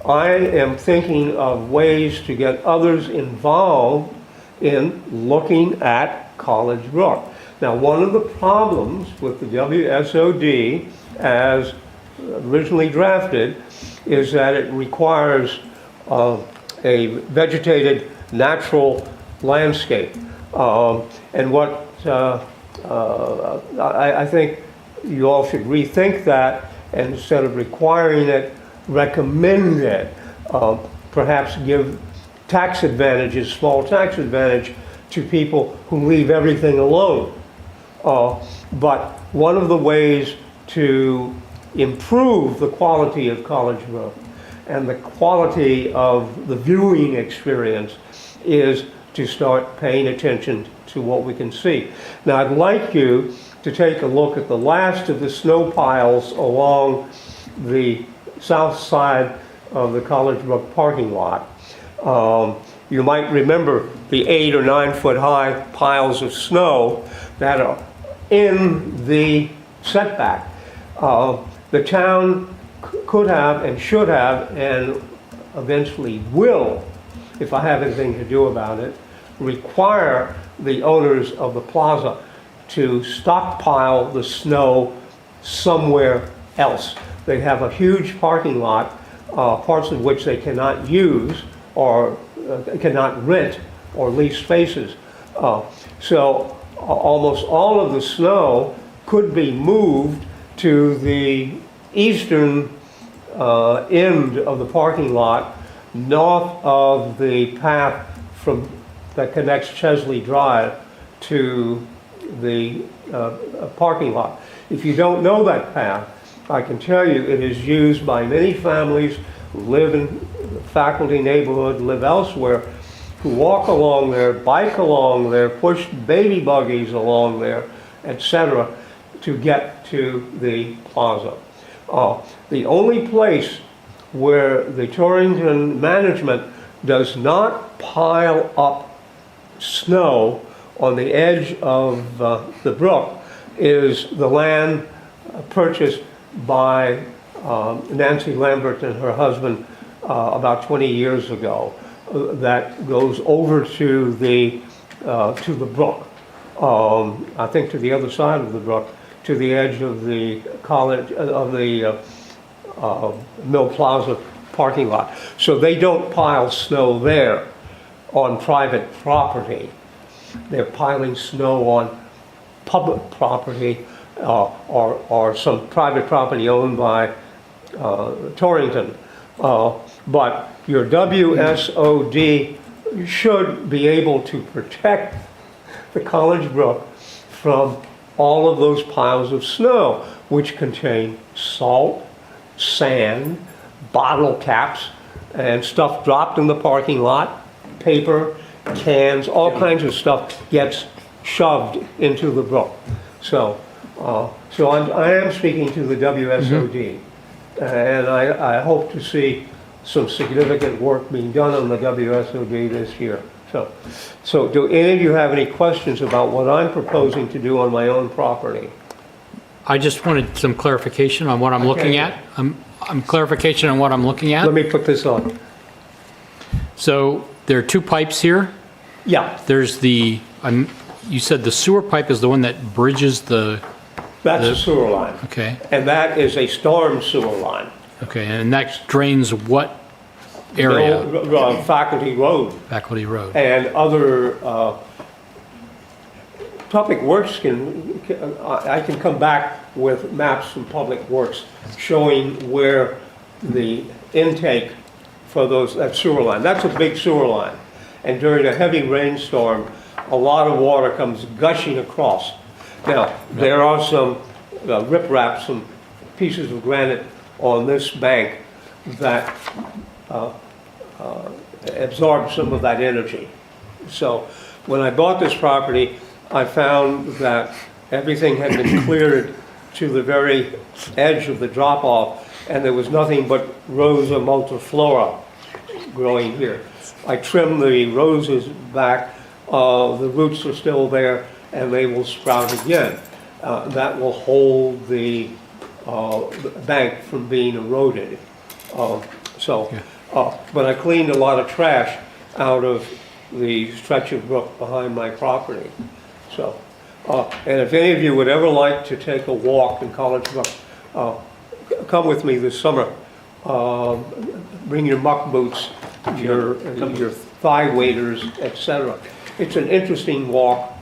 I am thinking of ways to get others involved in looking at College Brook. Now, one of the problems with the WSOD as originally drafted is that it requires a vegetated natural landscape. And what I think you all should rethink that, and instead of requiring it, recommend it. Perhaps give tax advantages, small tax advantage to people who leave everything alone. But one of the ways to improve the quality of College Brook and the quality of the viewing experience is to start paying attention to what we can see. Now, I'd like you to take a look at the last of the snow piles along the south side of the College Brook parking lot. You might remember the 8 or 9 foot high piles of snow that are in the setback. The town could have and should have, and eventually will, if I have anything to do about it, require the owners of the plaza to stockpile the snow somewhere else. They have a huge parking lot, parts of which they cannot use or cannot rent or lease spaces. So almost all of the snow could be moved to the eastern end of the parking lot, north of the path that connects Chesley Drive to the parking lot. If you don't know that path, I can tell you it is used by many families who live in the faculty neighborhood, live elsewhere, who walk along there, bike along there, push baby buggies along there, etc., to get to the plaza. The only place where the Torrington management does not pile up snow on the edge of the brook is the land purchased by Nancy Lambert and her husband about 20 years ago that goes over to the brook. I think to the other side of the brook, to the edge of the college, of the Mill Plaza parking lot. So they don't pile snow there on private property. They're piling snow on public property or some private property owned by Torrington. But your WSOD should be able to protect the College Brook from all of those piles of snow, which contain salt, sand, bottle caps, and stuff dropped in the parking lot, paper, cans, all kinds of stuff gets shoved into the brook. So I am speaking to the WSOD, and I hope to see some significant work being done on the WSOD this year. So do any of you have any questions about what I'm proposing to do on my own property? I just wanted some clarification on what I'm looking at. I'm clarification on what I'm looking at. Let me put this on. So there are two pipes here. Yeah, There's the, you said the sewer pipe is the one that bridges the, that's a sewer line. okay, And that is a storm sewer line. okay, and that drains what area? Faculty Road. Faculty Road. And other, Public Works I can come back with maps from Public Works showing where the intake for that sewer line, that's a big sewer line. And during a heavy rainstorm, a lot of water comes gushing across. Now, there are some riprap, some pieces of granite on this bank that absorb some of that energy. So when I bought this property, I found that everything had been cleared to the very edge of the drop-off, and there was nothing but Rosa multiflora growing here. I trimmed the roses back, the roots are still there, and they will sprout again. That will hold the bank from being eroded. But I cleaned a lot of trash out of the stretch of brook behind my property. So, and if any of you would ever like to take a walk in College Brook, come with me this summer. Bring your muck boots, your thigh waders, etc. It's an interesting walk.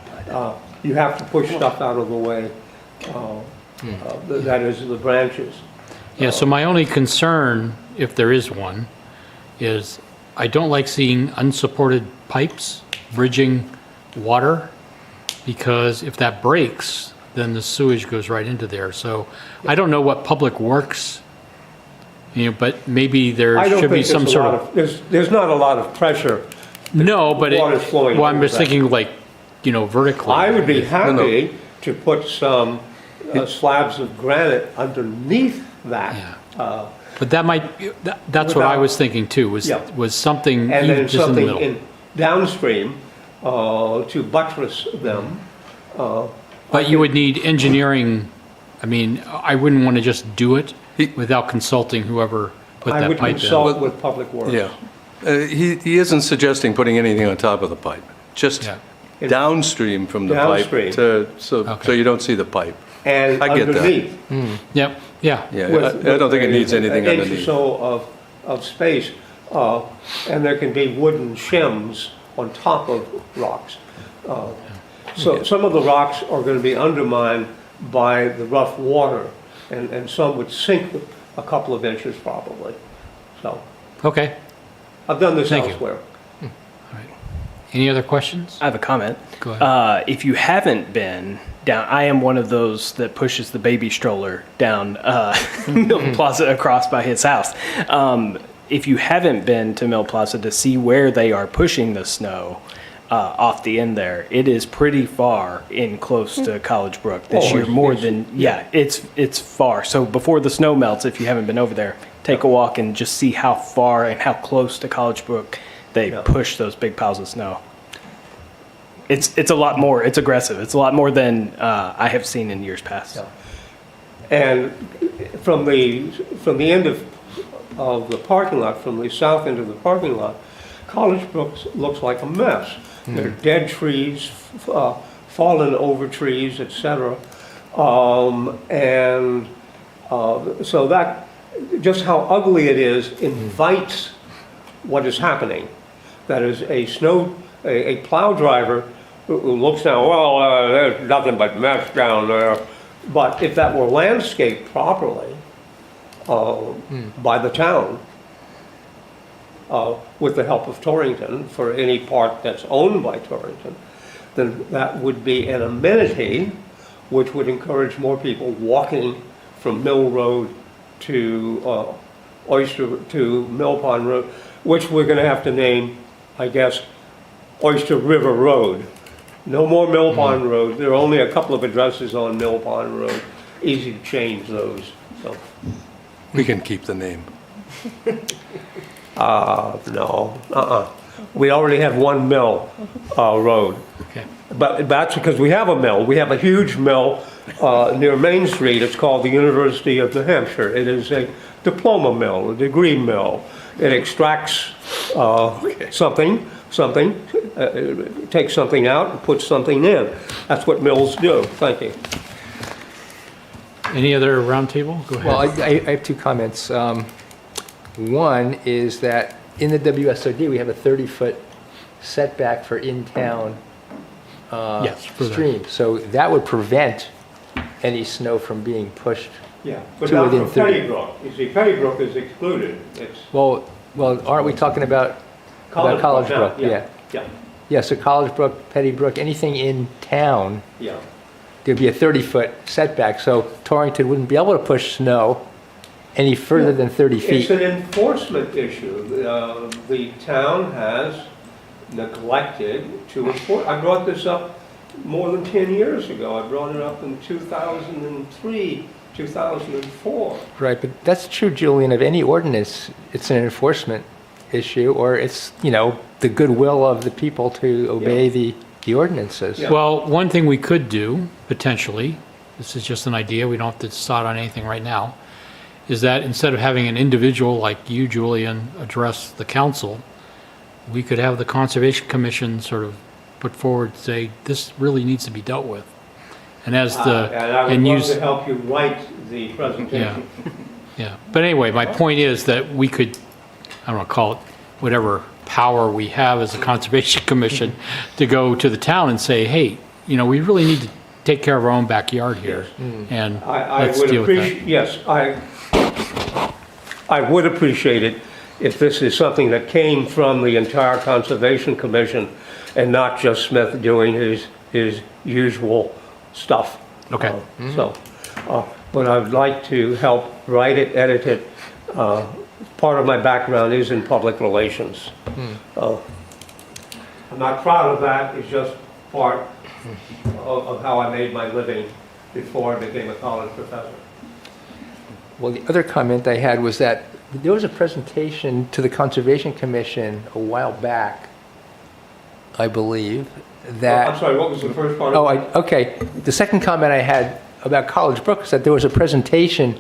You have to push stuff out of the way. That is the branches. Yeah, so my only concern, if there is one, is I don't like seeing unsupported pipes bridging water, because if that breaks, then the sewage goes right into there. So I don't know what Public Works, but maybe there should be some sort of. There's not a lot of pressure. No, but Water's flowing well, I'm over just that. thinking like, vertically. I would be happy to put some slabs of granite underneath that. But that might, that's what I was thinking too, was Yeah. something And even then just in the something middle. downstream to buttress them. But you would need engineering, I mean, I wouldn't want to just do it without consulting whoever put I that would pipe in. consult with Public Works. Yeah. He isn't suggesting putting anything on top of the pipe, just Yeah. downstream from the pipe Downstream. so Okay. you don't see the pipe. And I get that. underneath. Yep, yeah. Yeah, with- I don't think it needs anything an inch or underneath. so of space, and there can be wooden shims on top of rocks. So some of the rocks are going to be undermined by the rough water, and some would sink a couple of inches probably. So, Okay, I've done this Thank you. elsewhere. any other questions? I have a comment. Go ahead. If you haven't been down, I am one of those that pushes the baby stroller down Mill Plaza across by his house. If you haven't been to Mill Plaza to see where they are pushing the snow off the end there, it is pretty far in close to College Brook this Oh, year. More it's- than it's far. So before the snow melts, if you haven't been over there, take a walk and just see how far and how close to College Brook they Yeah. push those big piles of snow. It's a lot more. It's aggressive. It's a lot more than I have seen in years past. And from the end of the parking lot, from the south end of the parking lot, College Brook looks like a mess. There are dead trees, fallen over trees, etc. So that, just how ugly it is, invites what is happening. That is a plow driver who looks down, well, there's nothing but mess down there. But if that were landscaped properly by the town, with the help of Torrington, for any part that's owned by Torrington, then that would be an amenity which would encourage more people walking from Mill Road to to Mill Pond Road, which we're going to have to name, I guess, Oyster River Road. No more Mill Pond Road. There are only a couple of addresses on Mill Pond Road. Easy to change those. So, We can keep the name. no, we already have one mill road. Okay. But that's because we have a mill. We have a huge mill near Main Street. It's called the University of New Hampshire. It is a diploma mill, a degree mill. It extracts something, takes something out and puts something in. That's what mills do. Thank you. Any other roundtable? Go ahead. Well, I have two comments. One is that in the WSOD, we have a 30-foot setback for in-town Yes, for that. streams. So that would prevent any snow from being pushed. Yeah, but To not within for 30. Pettibrook. You see, Pettibrook is excluded. It's Well, aren't we talking about College Brook? Yeah. Yeah, Yeah, so College Brook, Petty Brook, anything in town, yeah. there'd be a 30-foot setback. So Torrington wouldn't be able to push snow any further than 30 It's feet. an enforcement issue. The town has neglected to enforce. I brought this up more than 10 years ago. I brought it up in 2003, 2004. Right, but that's true, Julian, of any ordinance. It's an enforcement issue, or it's, the goodwill of the people to obey the ordinances. Yeah. Well, one thing we could do, potentially, this is just an idea, we don't have to decide on anything right now, is that instead of having an individual like you, Julian, address the council, we could have the Conservation Commission sort of put forward, say, this really needs to be dealt with. And as And I would and love use, to help you write the presentation. yeah. But anyway, my point is that we could, I don't know, call it whatever power we have as a Conservation Commission to go to the town and say, hey, we really need to take care of our own backyard here. And I let's would deal with that. appreciate, yes, I would appreciate it if this is something that came from the entire Conservation Commission and not just Smith doing his usual stuff. Okay. But I'd like to help write it, edit it. Part of my background is in public relations. I'm not proud of that, it's just part of how I made my living before I became a college professor. Well, the other comment I had was that there was a presentation to the Conservation Commission a while back I believe, I'm that... sorry, what was the first part? Oh, okay. The second comment I had about College Brook is that there was a presentation,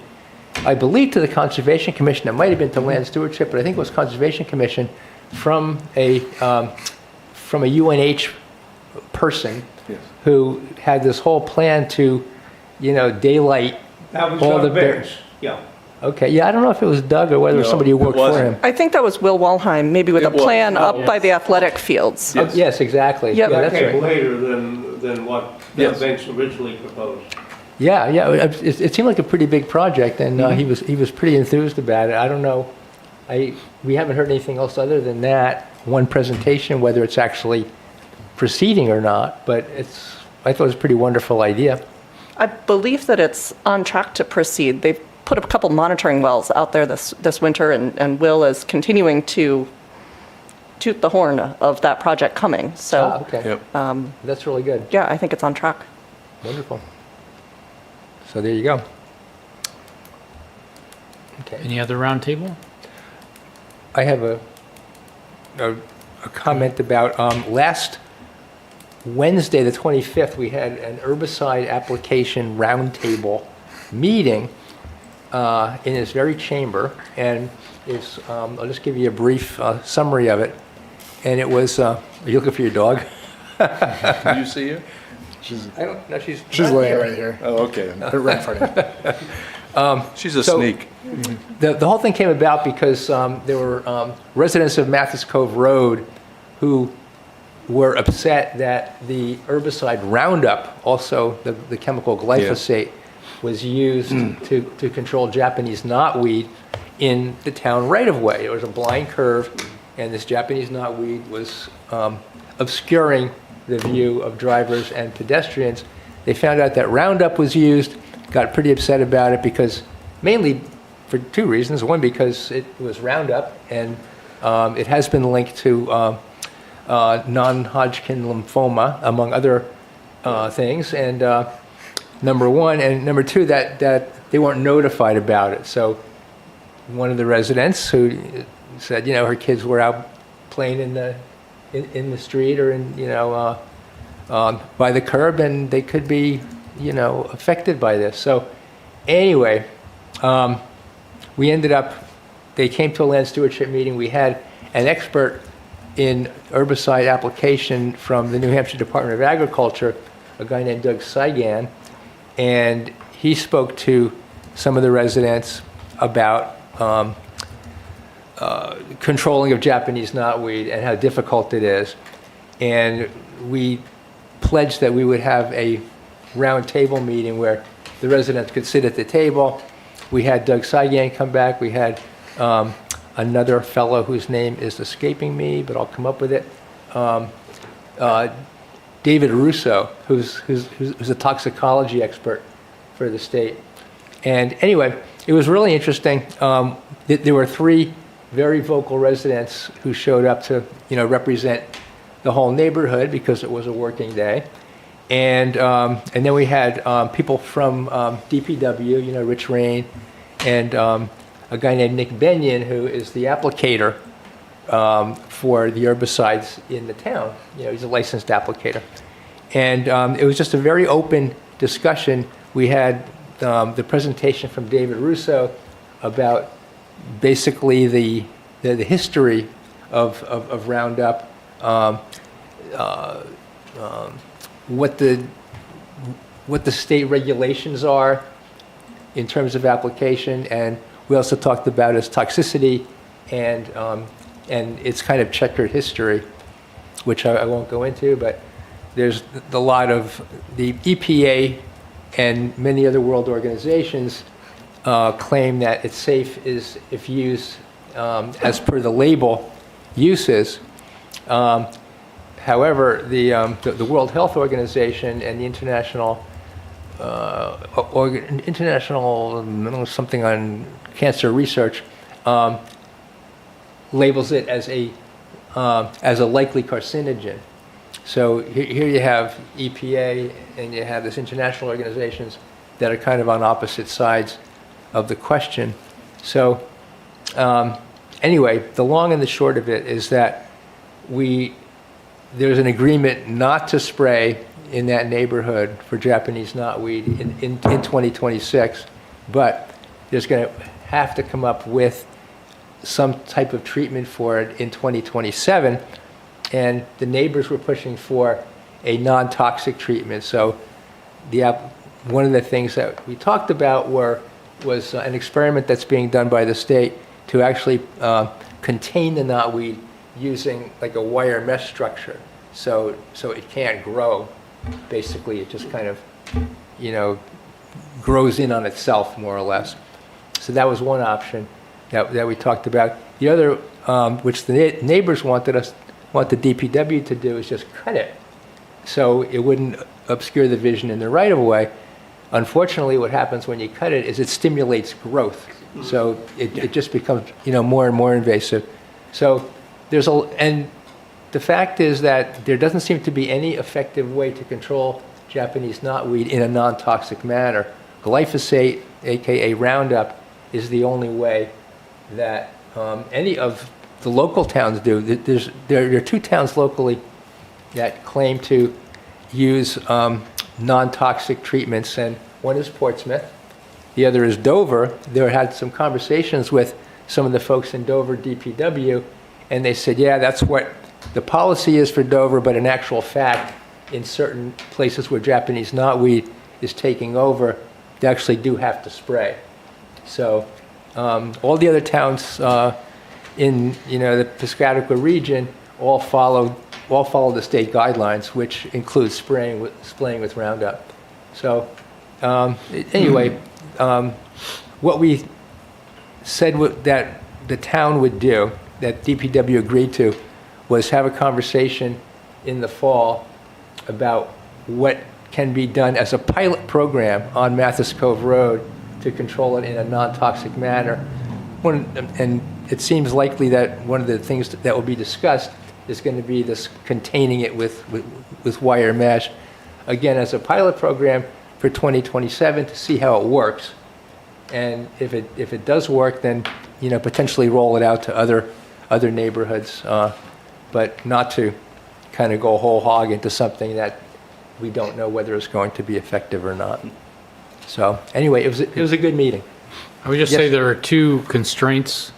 I believe, to the Conservation Commission. It might have been to Land Stewardship, but I think it was Conservation Commission from a UNH person Yes. who had this whole plan to, daylight That was all the Doug bear- Bates, yeah. Okay, yeah, I don't know if it was Doug or whether it was No, somebody who it worked for wasn't. him. I think that was Will Walheim, maybe with a It was. plan Oh, up by the athletic fields. Yes. Yes, exactly. Yep. Yeah, That that's came right. later than what Yes. Doug Bates originally proposed. Yeah, it seemed like a pretty big project, and he was pretty enthused about it. I don't know, we haven't heard anything else other than that one presentation, whether it's actually proceeding or not. But I thought it was a pretty wonderful idea. I believe that it's on track to proceed. They've put a couple monitoring wells out there this winter, and Will is continuing to toot the horn of that project coming. So, Okay, Yep. that's really good. yeah, I think it's on track. Wonderful. So there you go. Okay. Any other roundtable? I have a comment about last Wednesday, the 25th, we had an herbicide application roundtable meeting in this very chamber, and I'll just give you a brief summary of it. And it was, are you looking for your dog? Did you see her? I don't know. She's She's not laying here. right here. Oh, okay. Right in front of you. She's a So- sneak. The whole thing came about because there were residents of Mathis Cove Road who were upset that the herbicide Roundup, also the chemical glyphosate, was used to control Japanese knotweed in the town right-of-way. It was a blind curve, and this Japanese knotweed was obscuring the view of drivers and pedestrians. They found out that Roundup was used, got pretty upset about it because mainly for two reasons. One, because it was Roundup, and it has been linked to non-Hodgkin lymphoma, among other things. And number one, and number two, that they weren't notified about it. So one of the residents who said, her kids were out playing in the street or by the curb, and they could be, affected by this. So anyway, they came to a land stewardship meeting. We had an expert in herbicide application from the New Hampshire Department of Agriculture, a guy named Doug Saigan, and he spoke to some of the residents about controlling of Japanese knotweed and how difficult it is. And we pledged that we would have a round table meeting where the residents could sit at the table. We had Doug Saigan come back. We had another fellow whose name is escaping me, but I'll come up with it. David Russo, who's a toxicology expert for the state. And anyway, it was really interesting. There were three very vocal residents who showed up to, represent the whole neighborhood because it was a working day. And then we had people from DPW, Rich Rain, and a guy named Nick Benyon, who is the applicator for the herbicides in the town. He's a licensed applicator. And it was just a very open discussion. We had the presentation from David Russo about basically the history of Roundup, what the state regulations are in terms of application, and we also talked about its toxicity and its kind of checkered history, which I won't go into, but there's a lot of the EPA and many other world organizations claim that it's safe if used as per the label uses. However, the World Health Organization and the International something on cancer research labels it as a likely carcinogen. So here you have EPA and you have this international organizations that are kind of on opposite sides of the question. So anyway, the long and the short of it is that we there's an agreement not to spray in that neighborhood for Japanese knotweed in 2026, but there's going to have to come up with some type of treatment for it in 2027, and the neighbors were pushing for a non-toxic treatment. So one of the things that we talked about was an experiment that's being done by the state to actually contain the knotweed using like a wire mesh structure, so it can't grow. Basically, it just kind of, grows in on itself, more or less. So that was one option that we talked about. The other, which the neighbors want the DPW to do, is just cut it, so it wouldn't obscure the vision in the right-of-way. Unfortunately, what happens when you cut it is it stimulates growth, so it just becomes more and more invasive. So and the fact is that there doesn't seem to be any effective way to control Japanese knotweed in a non-toxic manner. Glyphosate, aka Roundup, is the only way that any of the local towns do. There are 2 towns locally that claim to use non-toxic treatments, and one is Portsmouth, the other is Dover. There had some conversations with some of the folks in Dover DPW, and they said, yeah, that's what the policy is for Dover, but in actual fact, in certain places where Japanese knotweed is taking over, they actually do have to spray. So all the other towns in the Piscataqua region all follow the state guidelines, which includes spraying with Roundup. So anyway, what we said that the town would do, that DPW agreed to, was have a conversation in the fall about what can be done as a pilot program on Mathis Cove Road to control it in a non-toxic manner. And it seems likely that one of the things that will be discussed is going to be this containing it with wire mesh, again, as a pilot program for 2027 to see how it works. And if it does work, then potentially roll it out to other neighborhoods, but not to kind of go whole hog into something that we don't know whether it's going to be effective or not. So anyway, it was a good meeting. I would just Yes. say there are 2 constraints.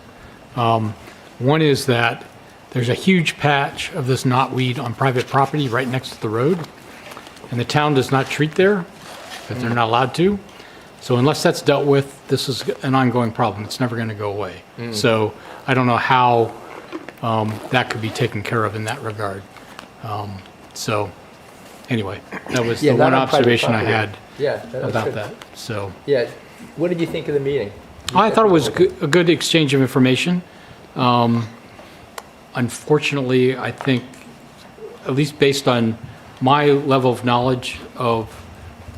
One is that there's a huge patch of this knotweed on private property right next to the road, and the town does not treat there, because they're not allowed to. So unless that's dealt with, this is an ongoing problem. It's never going to go away. So I don't know how that could be taken care of in that regard. So anyway, that was the not one on private observation I property. had Yeah, that was about good. that. So Yeah. What did you think of the meeting? I thought it was a good exchange of information. Unfortunately, I think, at least based on my level of knowledge of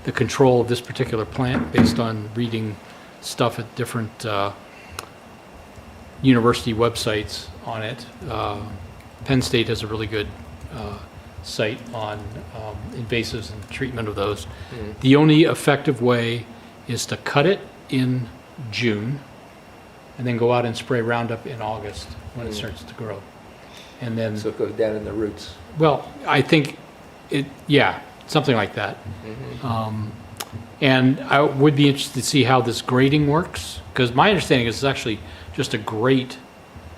the control of this particular plant, based on reading stuff at different university websites on it, Penn State has a really good site on invasives and treatment of those. The only effective way is to cut it in June and then go out and spray Roundup in August when it starts to grow. And then, So it goes down in the roots. well, I think something like that. And I would be interested to see how this grading works, because my understanding is it's actually just a grate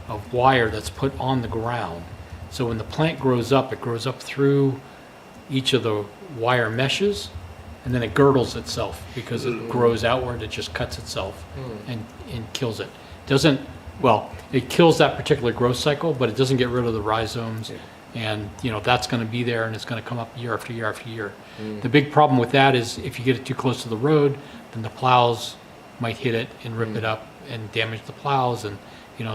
of wire that's put on the ground. So when the plant grows up, it grows up through each of the wire meshes, and then it girdles itself because it grows outward. It just cuts itself and kills it. It kills that particular growth cycle, but it doesn't get rid of the rhizomes. And that's going to be there, and it's going to come up year after year after year. The big problem with that is if you get it too close to the road, then the plows might hit it and rip it up and damage the plows, and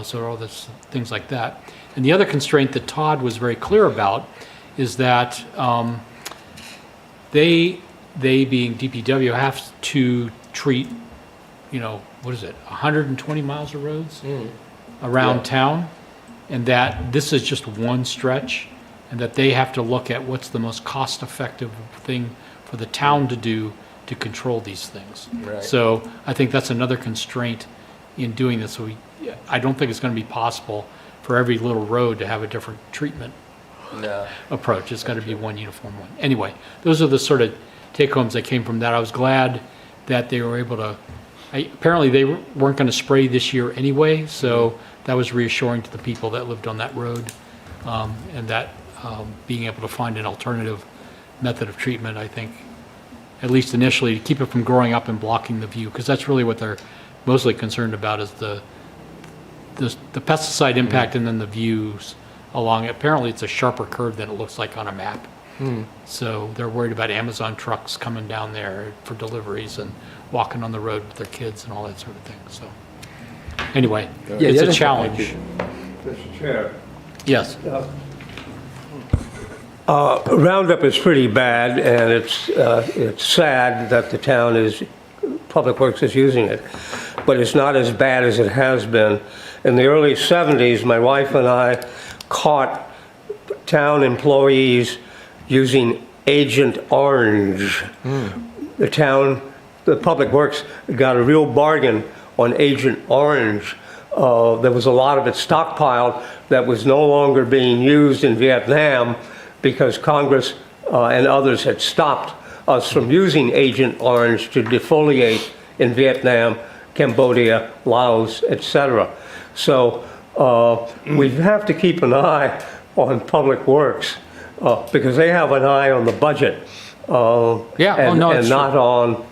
so all this things like that. And the other constraint that Todd was very clear about is that they being DPW have to treat 120 miles of roads around town, and that this is just one stretch, and that they have to look at what's the most cost-effective thing for the town to do to control these things. Right. So I think that's another constraint in doing this. I don't think it's going to be possible for every little road to have a different treatment approach. It's got to be one uniform one. Anyway, those are the sort of take-homes that came from that. I was glad that they were able to, apparently they weren't going to spray this year anyway, so that was reassuring to the people that lived on that road. And that being able to find an alternative method of treatment, I think, at least initially, to keep it from growing up and blocking the view, because that's really what they're mostly concerned about is the pesticide impact and then the views along it. Apparently, it's a sharper curve than it looks like on a map. So they're worried about Amazon trucks coming down there for deliveries and walking on the road with their kids and all that sort of thing. So anyway, it's a challenge. Mr. Chair. Yes. Roundup is pretty bad, and it's sad that the town Public Works is using it, but it's not as bad as it has been. In the early 70s, my wife and I caught town employees using Agent Orange. The Public Works got a real bargain on Agent Orange. There was a lot of it stockpiled that was no longer being used in Vietnam because Congress and others had stopped us from using Agent Orange to defoliate in Vietnam, Cambodia, Laos, etc. So we have to keep an eye on Public Works because they have an eye on the budget and not on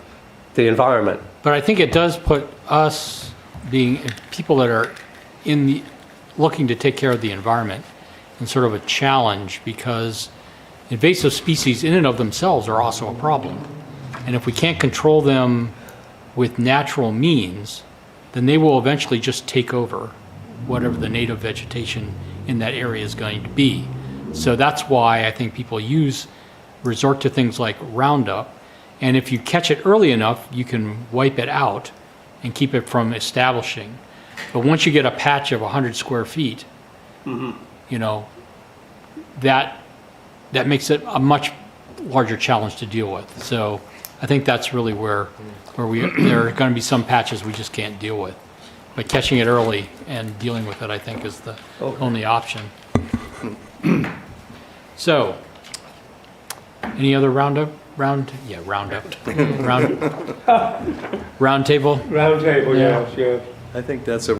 the environment. But I think it does put us being people that are looking to take care of the environment in sort of a challenge, because invasive species in and of themselves are also a problem. And if we can't control them with natural means, then they will eventually just take over whatever the native vegetation in that area is going to be. So that's why I think people resort to things like Roundup. And if you catch it early enough, you can wipe it out and keep it from establishing. But once you get a patch of 100 square feet, you know, that makes it a much larger challenge to deal with. So I think that's really where there are going to be some patches we just can't deal with. But catching it early and dealing with it, I think, is the only option. So, any other roundup? Roundtable? Round table, yes. I think that's a